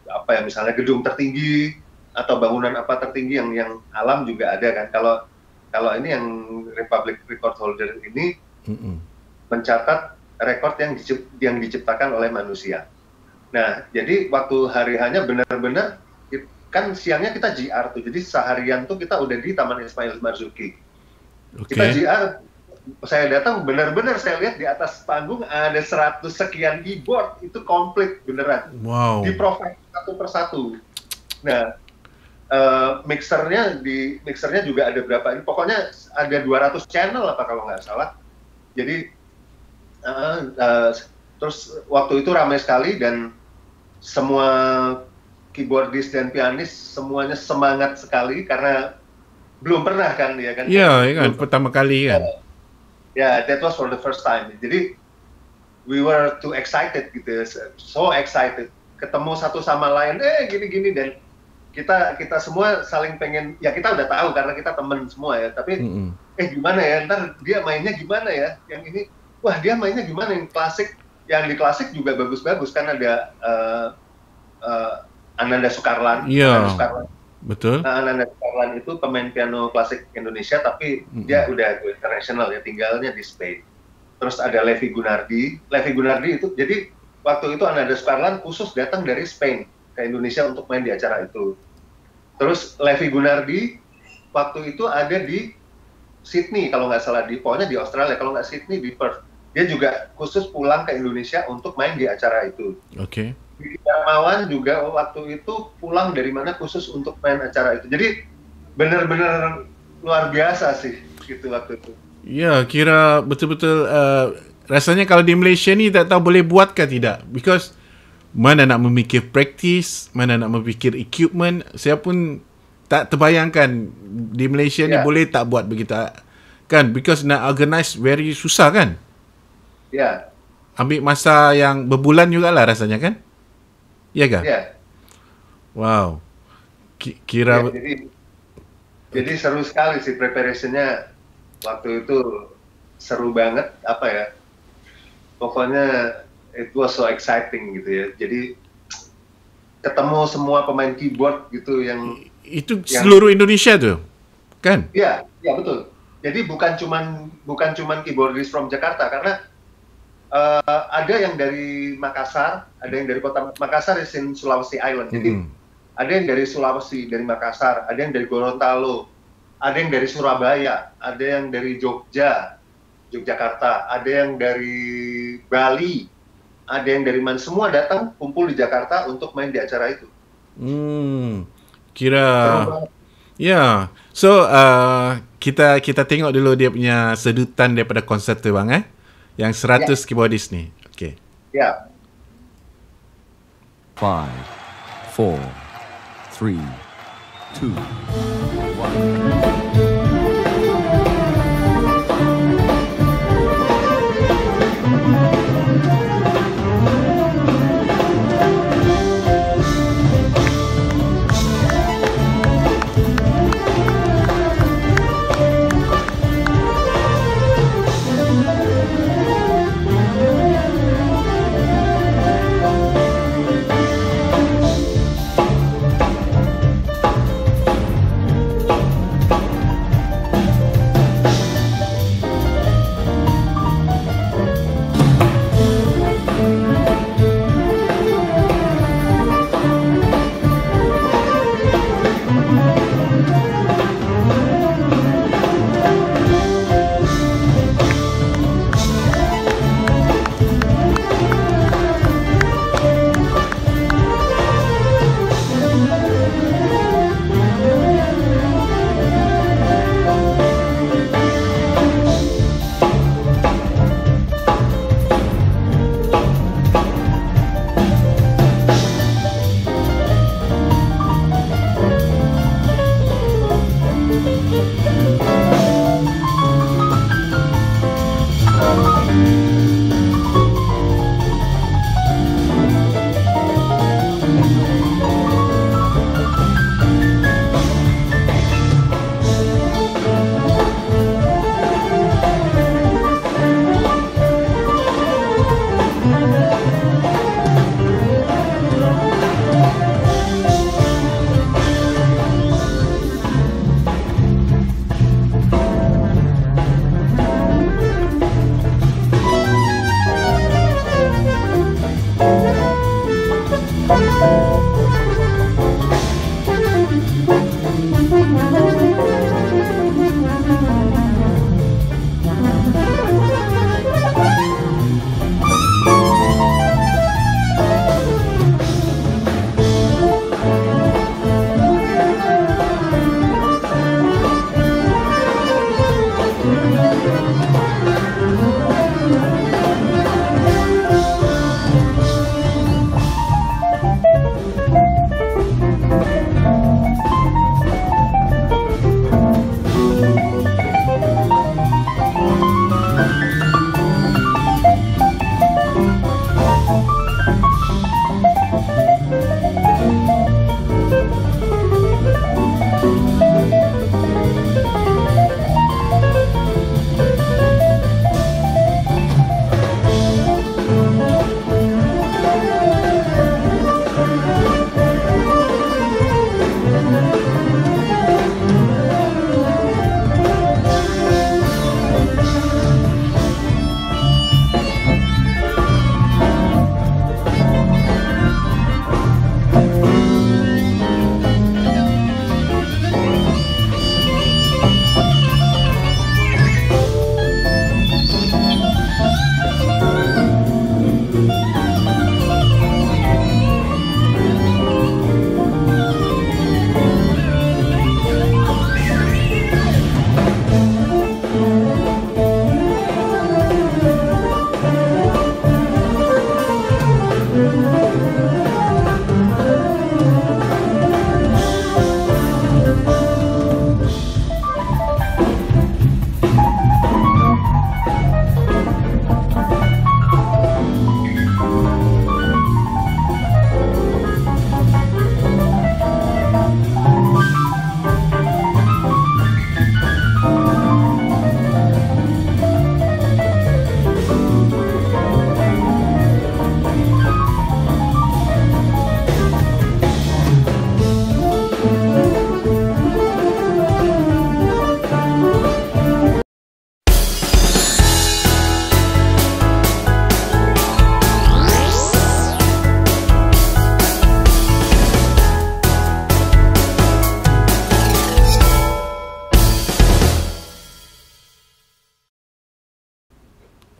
apa ya, misalnya gedung tertinggi atau bangunan apa tertinggi yang alam juga ada kan. Kalau ini yang Republic Record Holder ini mencatat rekor yang diciptakan oleh manusia. Nah, jadi waktu hari hanya benar-benar kan siangnya kita GR tuh, jadi seharian tuh kita udah di Taman Ismail Marzuki. Kita GR, saya datang benar-benar saya lihat di atas panggung ada 100 sekian keyboard, itu komplit beneran. Wow. Di provide satu persatu. Nah, mixernya juga ada berapa? Ini pokoknya ada 200 channel apa kalau nggak salah. Jadi terus waktu itu ramai sekali dan semua keyboardis dan pianis semuanya semangat sekali karena belum pernah kan ya kan? Iya, kan pertama kali kan. Ya, that was for the first time. Jadi we were too excited gitu, so excited. Ketemu satu sama lain, gini-gini dan kita semua saling pengen, ya kita udah tahu karena kita temen semua ya. Tapi gimana ya? Ntar dia mainnya gimana ya? Yang ini, wah dia mainnya gimana? Yang klasik, yang di klasik juga bagus-bagus kan ada Ananda Sukarlan. Iya. Betul. Nah, Ananda Sukarlan itu pemain piano klasik Indonesia, tapi dia udah go international ya, tinggalnya di Spain. Terus ada Levi Gunardi. Levi Gunardi itu, jadi waktu itu Ananda Sukarlan khusus datang dari Spain ke Indonesia untuk main di acara itu. Terus Levi Gunardi waktu itu ada di Sydney kalau nggak salah, pokoknya di Australia, kalau nggak Sydney di Perth. Dia juga khusus pulang ke Indonesia untuk main di acara itu. Oke. Darmawan juga waktu itu pulang dari mana khusus untuk main acara itu. Jadi benar-benar luar biasa sih gitu waktu itu. Ya, kira betul-betul rasanya kalau di Malaysia ni tak tahu boleh buat ke tidak. Because mana nak memikir practice, mana nak memikir equipment, saya pun tak terbayangkan di Malaysia ni boleh tak buat begitu kan, because nak organize very susah kan. Ya. Ambil masa yang berbulan jugalah rasanya kan. Ya kan? Ya. Wow. Kira jadi seru sekali sih preparationnya waktu itu, seru banget apa ya. Pokoknya it was so exciting gitu ya. Jadi ketemu semua pemain keyboard gitu yang seluruh Indonesia tuh. Kan? Iya, ya betul. Jadi bukan cuman keyboardist from Jakarta, karena ada yang dari Makassar, ada yang dari kota Makassar is in Sulawesi Island. Jadi ada yang dari Sulawesi, dari Makassar, ada yang dari Gorontalo, ada yang dari Surabaya, ada yang dari Yogyakarta, ada yang dari Bali, ada yang dari mana, semua datang kumpul di Jakarta untuk main di acara itu. Kira ya. So kita tengok dulu dia punya sedutan daripada konsert tu bang yang 100 keyboardist ni. Okey. Ya. 5 4 3 2 1.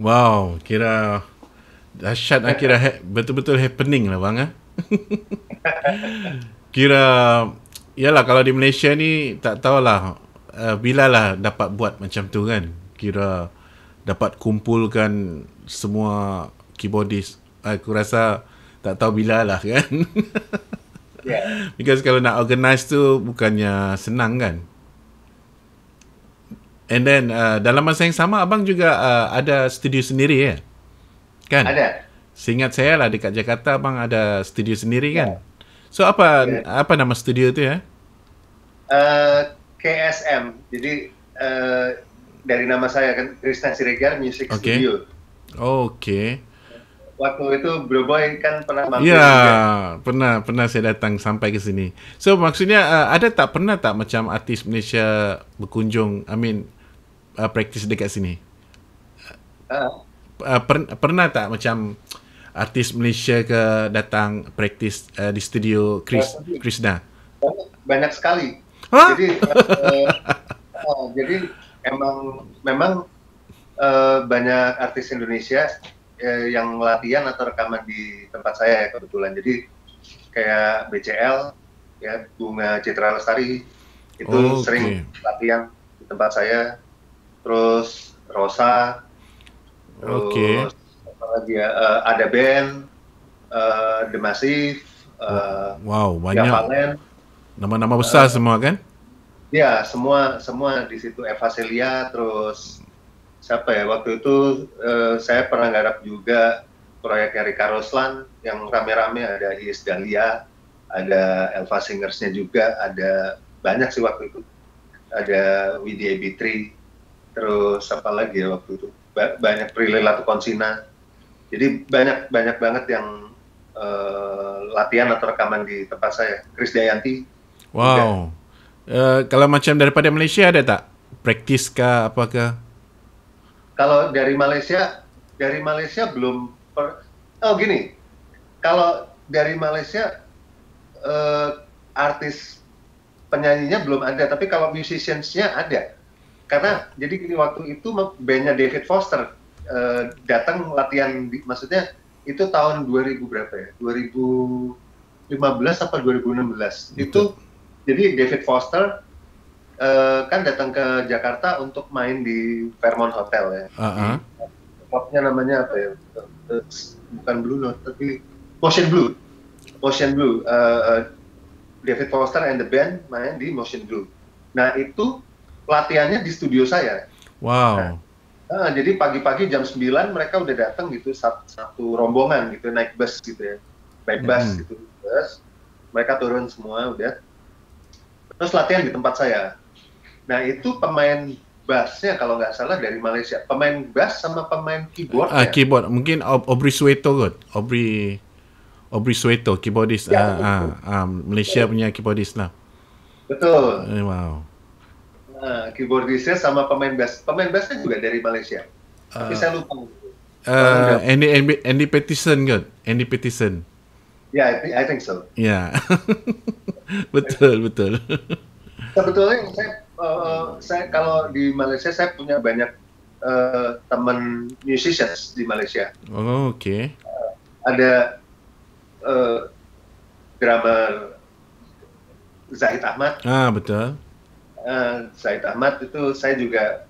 Wow, kira dahsyat lah, kira betul-betul happening lah bang. Kira, yalah kalau di Malaysia ni tak tahulah bilalah dapat buat macam tu kan. Kira dapat kumpulkan semua keyboardist. Aku rasa tak tahu bila lah kan. Yeah. Because kalau nak organize tu bukannya senang kan. And then dalam masa yang sama abang juga ada studio sendiri ya? Kan? Ada. Seingat saya lah dekat Jakarta abang ada studio sendiri kan? So apa nama studio tu ya? KSM. Jadi dari nama saya kan, Krishna Siregar Music Studio. Okay. Waktu itu Bro Boy kan pernah mampir Ya, juga. pernah saya datang sampai ke sini. So maksudnya pernah tak macam artis Malaysia berkunjung, practice dekat sini? Pernah tak macam artis Malaysia ke datang practice di studio Krishna? Banyak sekali. Hah? Jadi memang banyak artis Indonesia yang latihan atau rekaman di tempat saya ya kebetulan. Jadi kayak BCL ya, Bunga Citra Lestari itu sering latihan di tempat saya. Terus Rosa, terus apa lagi ya, ada band The Massive, wow, banyak Valen, nama-nama besar semua kan? ya semua di situ. Eva Celia, terus siapa ya waktu itu saya pernah garap juga proyeknya Rika Roslan yang rame-rame, ada Iis Dahlia, ada Elva Singersnya juga, ada banyak sih waktu itu, ada Widya Bitri, terus apa lagi ya waktu itu, banyak Prilly Latukonsina. Jadi banyak banget yang latihan atau rekaman di tempat saya. Krisdayanti. Wow. Kalau macam daripada Malaysia ada tak praktis kah apakah? Kalau dari Malaysia belum. Gini, kalau dari Malaysia artis penyanyinya belum ada, tapi kalau musicians-nya ada. Karena jadi gini, waktu itu bandnya David Foster datang latihan, maksudnya itu tahun 2000 berapa ya? 2015 apa 2016? Itu jadi David Foster kan datang ke Jakarta untuk main di Fairmont Hotel ya. Klubnya namanya apa ya? Bukan Blue Note tapi Motion Blue. David Foster and the band main di Motion Blue. Nah itu latihannya di studio saya. Wow. Jadi pagi-pagi jam 9 mereka udah datang gitu, satu rombongan gitu, naik bus gitu ya, naik bus gitu, bus. Mereka turun semua udah. Terus latihan di tempat saya. Nah itu pemain bassnya kalau nggak salah dari Malaysia, pemain bass sama pemain keyboard. Keyboard mungkin Aubrey Sueto kot, Aubrey Sueto, keyboardist. Malaysia punya keyboardist lah. Betul. Wow. Keyboardistnya sama pemain bassnya juga dari Malaysia. Tapi saya lupa. Andy Pettison kot, Andy Pettison. Yeah, I think so. Ya, betul. Sebetulnya saya kalau di Malaysia saya punya banyak teman musicians di Malaysia. Oh, okay. Ada drummer Zahid Ahmad. Betul. Zahid Ahmad itu saya juga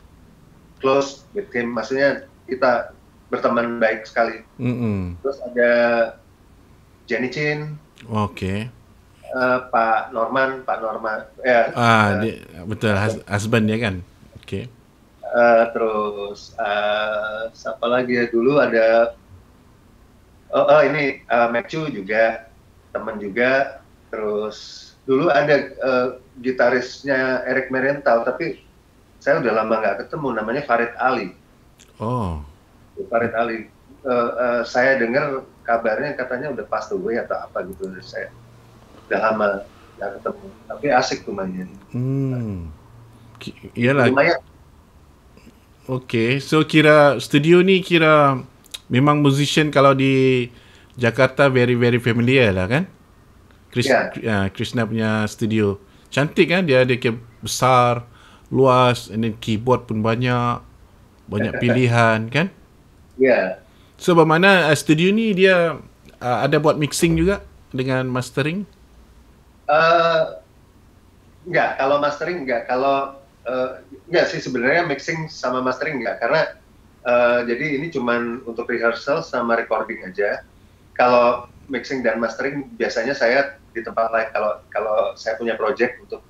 close with him, maksudnya kita berteman baik sekali. Terus ada Jenny Chin. Okay. Pak Norman. Betul, husband dia kan. Okay. Terus siapa lagi ya dulu ada ini Matthew juga teman juga. Terus dulu ada gitarisnya Eric Marienthal, tapi saya udah lama nggak ketemu, namanya Farid Ali. Farid Ali. Saya dengar kabarnya katanya udah passed away atau apa gitu. Saya udah lama nggak ketemu, tapi asik tuh mainnya. Iyalah. Lumayan. Okay, so kira studio ni kira memang musician kalau di Jakarta very familiar lah kan? Krishna punya studio cantik kan, dia besar, luas, and then keyboard pun banyak pilihan kan? Ya. So bermakna studio ni dia ada buat mixing juga dengan mastering? Enggak, kalau mastering enggak. Kalau enggak sih sebenarnya mixing sama mastering enggak, karena jadi ini cuman untuk rehearsal sama recording aja. Kalau mixing dan mastering biasanya saya di tempat lain. Kalau saya punya project untuk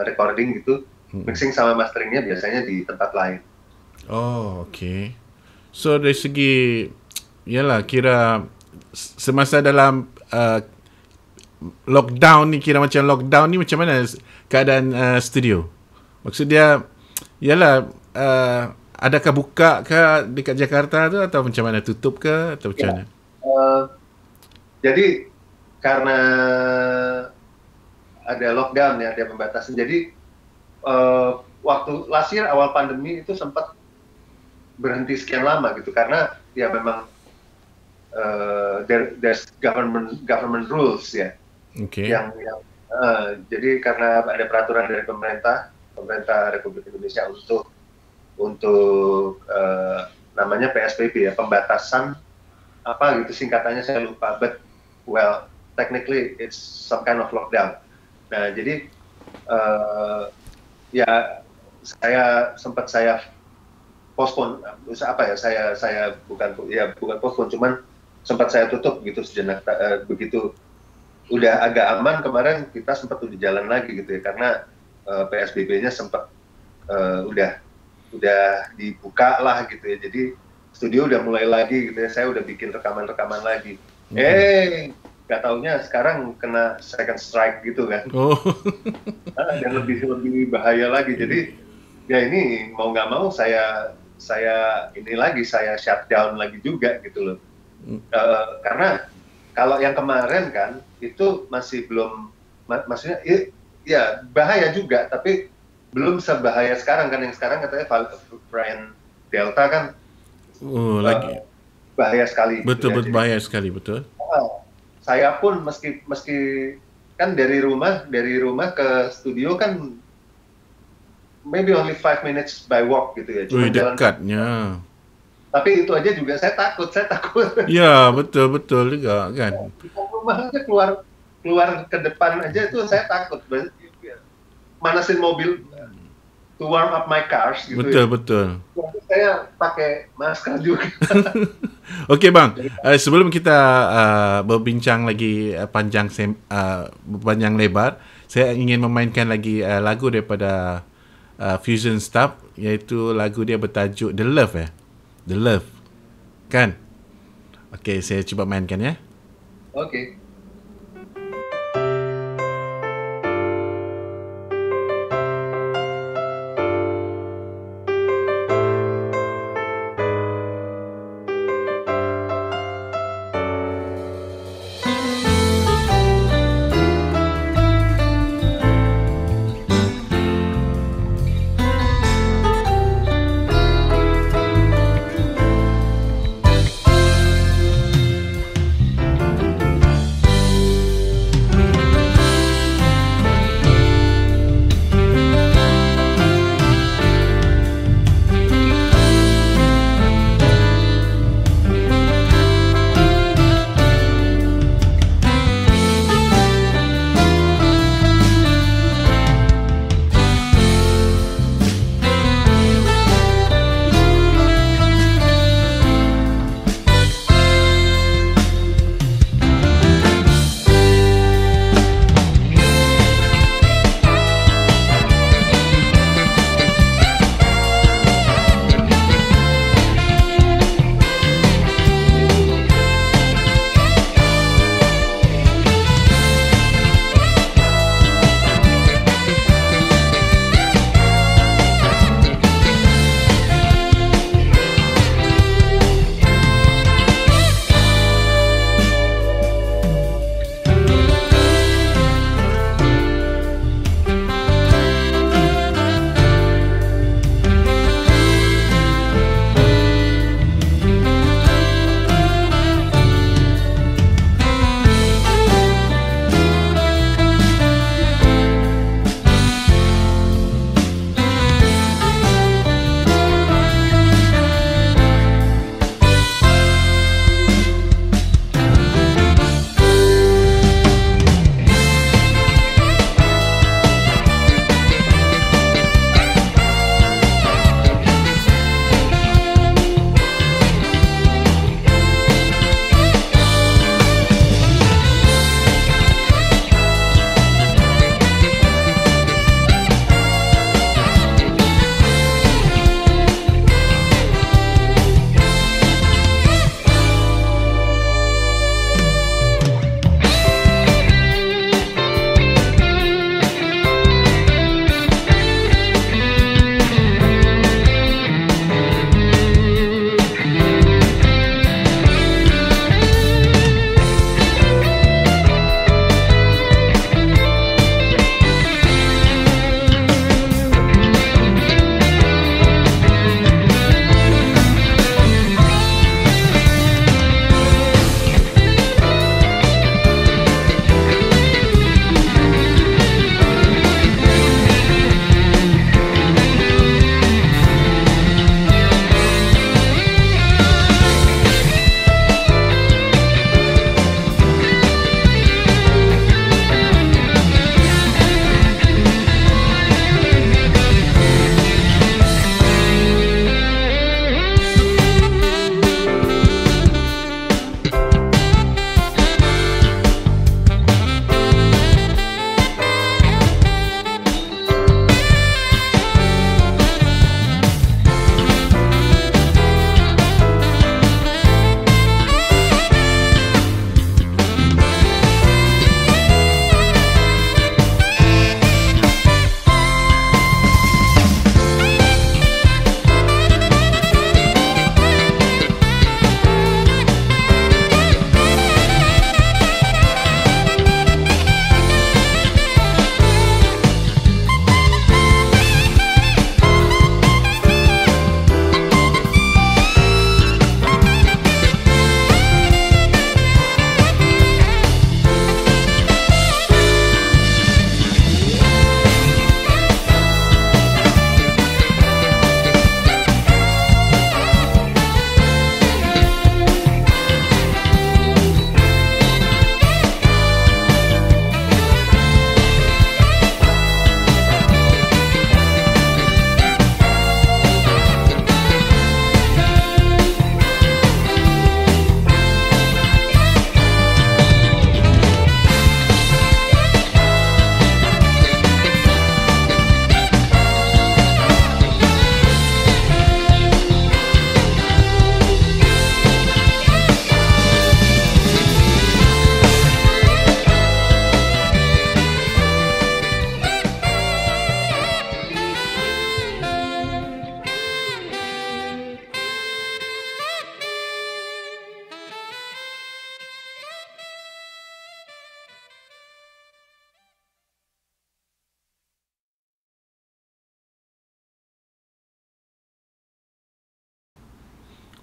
recording gitu, mixing sama masteringnya biasanya di tempat lain. Oh, okay. So dari segi, yalah, kira semasa dalam lockdown ni, kira macam lockdown ni macam mana keadaan studio? Maksud dia, yalah, adakah buka ke dekat Jakarta tu atau macam mana, tutup ke atau macam mana? Jadi karena ada lockdown ya, ada pembatasan. Jadi waktu last year awal pandemi itu sempat berhenti sekian lama gitu, karena ya memang there's government rules ya. Okay. Jadi karena ada peraturan dari pemerintah Republik Indonesia untuk namanya PSBB ya, pembatasan apa gitu singkatannya saya lupa, but well technically it's some kind of lockdown. Nah jadi ya saya postpone, apa ya, saya bukan postpone, cuman sempat saya tutup gitu sejenak. Begitu udah agak aman kemarin kita sempat udah jalan lagi gitu ya, karena PSBB-nya sempat udah dibuka lah gitu ya, jadi studio udah mulai lagi gitu ya, saya udah bikin rekaman lagi. Nggak taunya sekarang kena second strike gitu kan. Dan lebih bahaya lagi. Jadi ya ini mau nggak mau saya ini lagi, saya shutdown lagi juga gitu loh. Karena kalau yang kemarin kan itu masih belum, maksudnya ya bahaya juga, tapi belum sebahaya sekarang kan. Yang sekarang katanya varian Delta kan lagi bahaya sekali. Betul, gitu ya. bahaya sekali, betul. Saya pun meski kan dari rumah ke studio kan maybe only 5 minutes by walk gitu ya. Cuma dekatnya. Tapi itu aja juga saya takut. Ya, betul juga kan. Rumah aja keluar ke depan aja itu saya takut. Manasin mobil to warm up my cars gitu. Betul. Saya pakai masker juga. Okey bang, sebelum kita berbincang lagi panjang lebar, saya ingin memainkan lagi lagu daripada Fusion Stub, iaitu lagu dia bertajuk The Love The Love. Kan? Okey, saya cuba mainkan ya. Okey.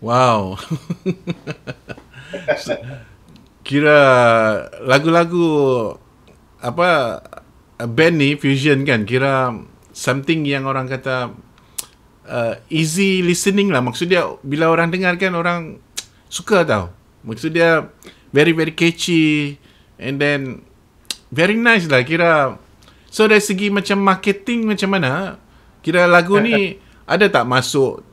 Wow. Kira lagu-lagu apa band ni fusion kan, kira something yang orang kata easy listening lah. Maksud dia bila orang dengar kan orang suka tau. Maksud dia very very catchy and then very nice lah kira. So dari segi macam marketing macam mana? Kira lagu ni ada tak masuk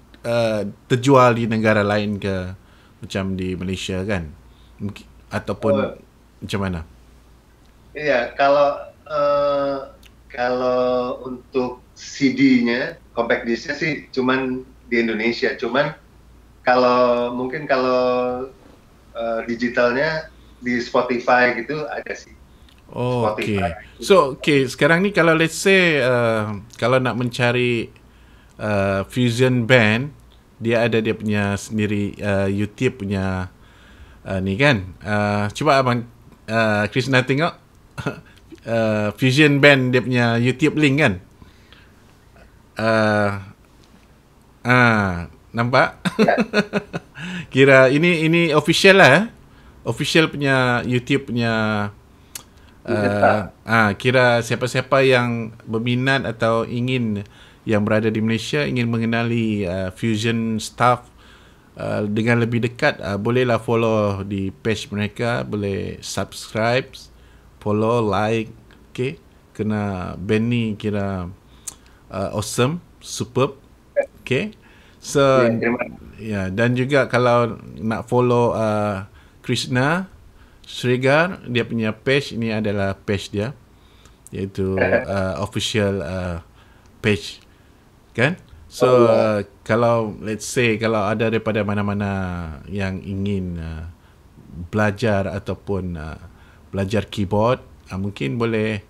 terjual di negara lain ke, macam di Malaysia kan? Ataupun macam mana? Iya, kalau untuk CD-nya, compact disc-nya sih cuman di Indonesia. Cuman mungkin kalau digitalnya di Spotify gitu ada sih. Oh, Spotify. okay. So, okay, sekarang ni kalau let's say kalau nak mencari fusion band, dia ada dia punya sendiri YouTube punya ni kan. Cuba abang Krishna tengok fusion band dia punya YouTube link kan. Nampak? Kira ini official lah. Official punya YouTube punya kira siapa-siapa yang berminat atau ingin yang berada di Malaysia ingin mengenali fusion stuff dengan lebih dekat, bolehlah follow di page mereka, boleh subscribe, follow, like, okay, kena band ni kira awesome, superb, okay. So ya, dan juga kalau nak follow Krishna Sregar, dia punya page ini adalah page dia, iaitu official page kan. So kalau let's say kalau ada daripada mana-mana yang ingin belajar ataupun belajar keyboard, mungkin boleh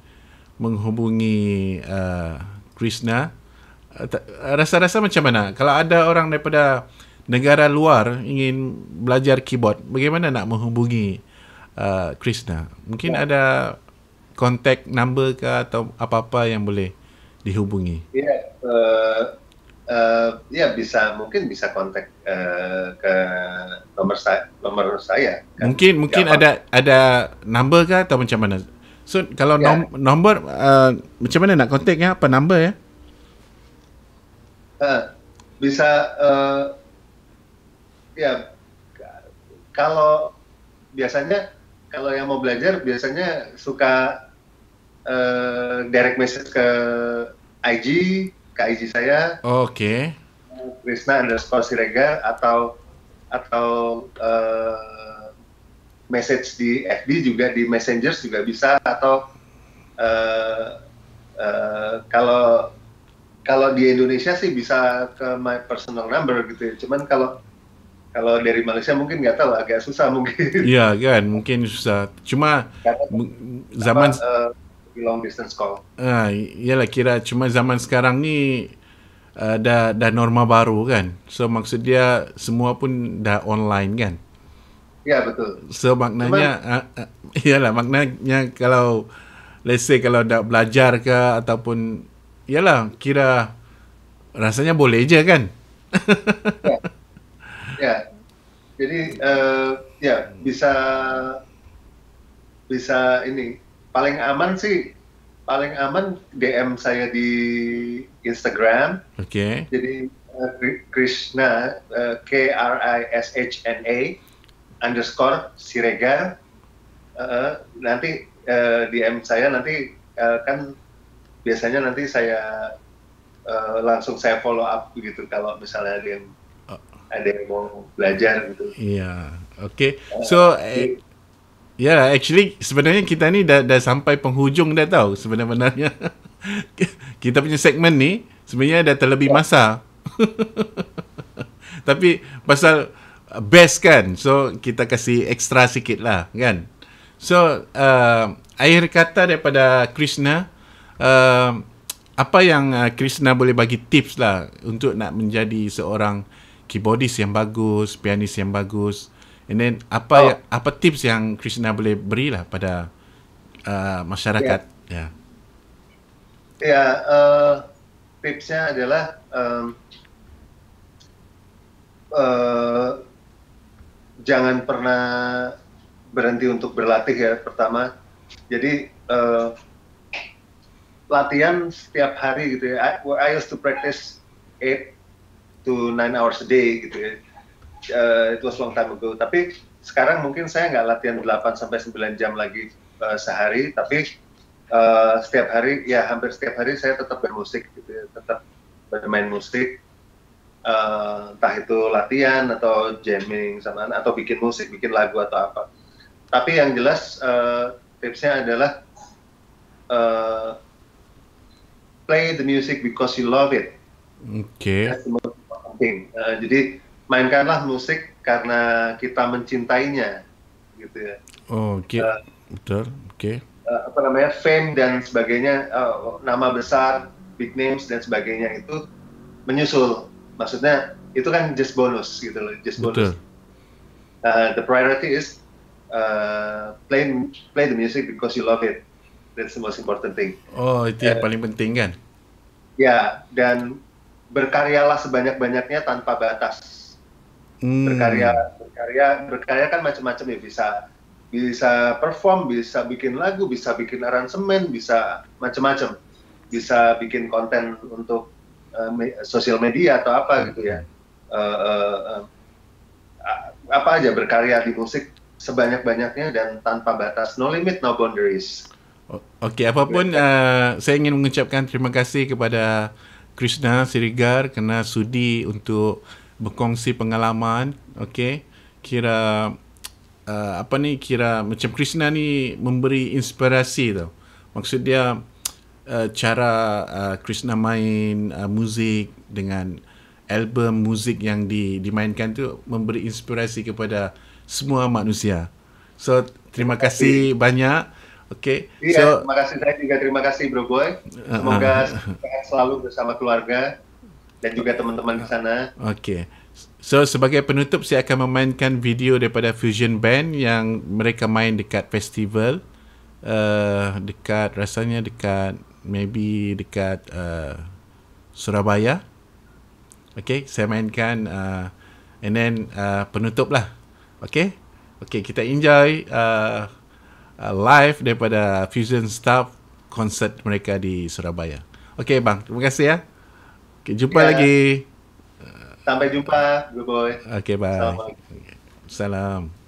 menghubungi Krishna. Rasa-rasa macam mana kalau ada orang daripada negara luar ingin belajar keyboard, bagaimana nak menghubungi Krishna? Mungkin ada contact number ke atau apa-apa yang boleh dihubungi? Ya bisa, mungkin bisa kontak ke nomor saya. Kan? Mungkin ada number ke atau macam mana? So kalau nombor macam mana nak kontak ya? Apa number ya? Bisa ya, kalau biasanya kalau yang mau belajar biasanya suka direct message ke IG saya. Oke. Krishna_Siregar atau message di FB juga, di Messenger juga bisa, atau kalau di Indonesia sih bisa ke my personal number gitu ya. Cuman kalau dari Malaysia mungkin nggak tahu, agak susah mungkin. Iya kan, mungkin susah. Cuma zaman long distance call. Iyalah, kira cuma zaman sekarang ni dah norma baru kan. So maksud dia semua pun dah online kan. Ya betul. So maknanya iyalah, maknanya kalau let's say kalau nak belajar ke ataupun iyalah, kira rasanya boleh je kan. Ya. Jadi ya bisa ini paling aman DM saya di Instagram. Oke. Jadi Krishna KRISHNA_Siregar. Nanti DM saya, nanti kan biasanya nanti saya langsung saya follow up begitu kalau misalnya ada yang mau belajar gitu. Iya, oke. So actually sebenarnya kita ni dah sampai penghujung dah tahu sebenarnya. Kita punya segmen ni sebenarnya dah terlebih masa. Tapi pasal best kan, so kita kasih extra sikit lah kan. So akhir kata daripada Krishna, apa yang Krishna boleh bagi tips lah untuk nak menjadi seorang keyboardist yang bagus, pianis yang bagus, and then apa tips yang Krishna boleh berilah pada masyarakat? Tipsnya adalah eh, jangan pernah berhenti untuk berlatih ya pertama. Jadi latihan setiap hari gitu ya. I used to practice 8 to 9 hours a day gitu ya. It was long time ago. Tapi sekarang mungkin saya nggak latihan 8 sampai 9 jam lagi sehari, tapi setiap hari, ya hampir setiap hari saya tetap bermusik gitu ya, tetap bermain musik, entah itu latihan atau jamming sama atau bikin musik, bikin lagu atau apa. Tapi yang jelas tipsnya adalah play the music because you love it. Oke. That's the most important thing. Jadi mainkanlah musik karena kita mencintainya, gitu ya. Oh, oke. Betul. Oke. Apa namanya, fame dan sebagainya, nama besar, big names dan sebagainya itu menyusul. Maksudnya itu kan just bonus gitu loh, just bonus. Betul. The priority is play the music because you love it. That's the most important thing. Oh, itu yang paling penting kan? Ya, dan berkaryalah sebanyak-banyaknya tanpa batas. Berkarya kan macam-macam ya, bisa perform, bisa bikin lagu, bisa bikin aransemen, bisa macam-macam, bisa bikin konten untuk sosial media atau apa gitu ya, apa aja, berkarya di musik sebanyak-banyaknya dan tanpa batas, no limit, no boundaries. Okey, apapun saya ingin mengucapkan terima kasih kepada Krishna Sirigar kerana sudi untuk berkongsi pengalaman. Okey, kira kira macam Krishna ni memberi inspirasi tau. Maksud dia cara Krishna main muzik dengan album muzik yang dimainkan tu memberi inspirasi kepada semua manusia. So, terima kasih banyak. Okey. Iya, terima kasih. Saya juga terima kasih Bro Boy. Semoga sehat selalu bersama keluarga dan juga teman-teman di sana. Okey. So, sebagai penutup, saya akan memainkan video daripada Fusion Band yang mereka main dekat festival. Rasanya dekat Surabaya. Okey, saya mainkan and then penutup lah. Okey? Okey, kita enjoy live daripada Fusion Staff konsert mereka di Surabaya. Okey bang, terima kasih ya. Okay, jumpa lagi. Sampai jumpa, Bro Boy. Okey, bye. Assalamualaikum. Salam.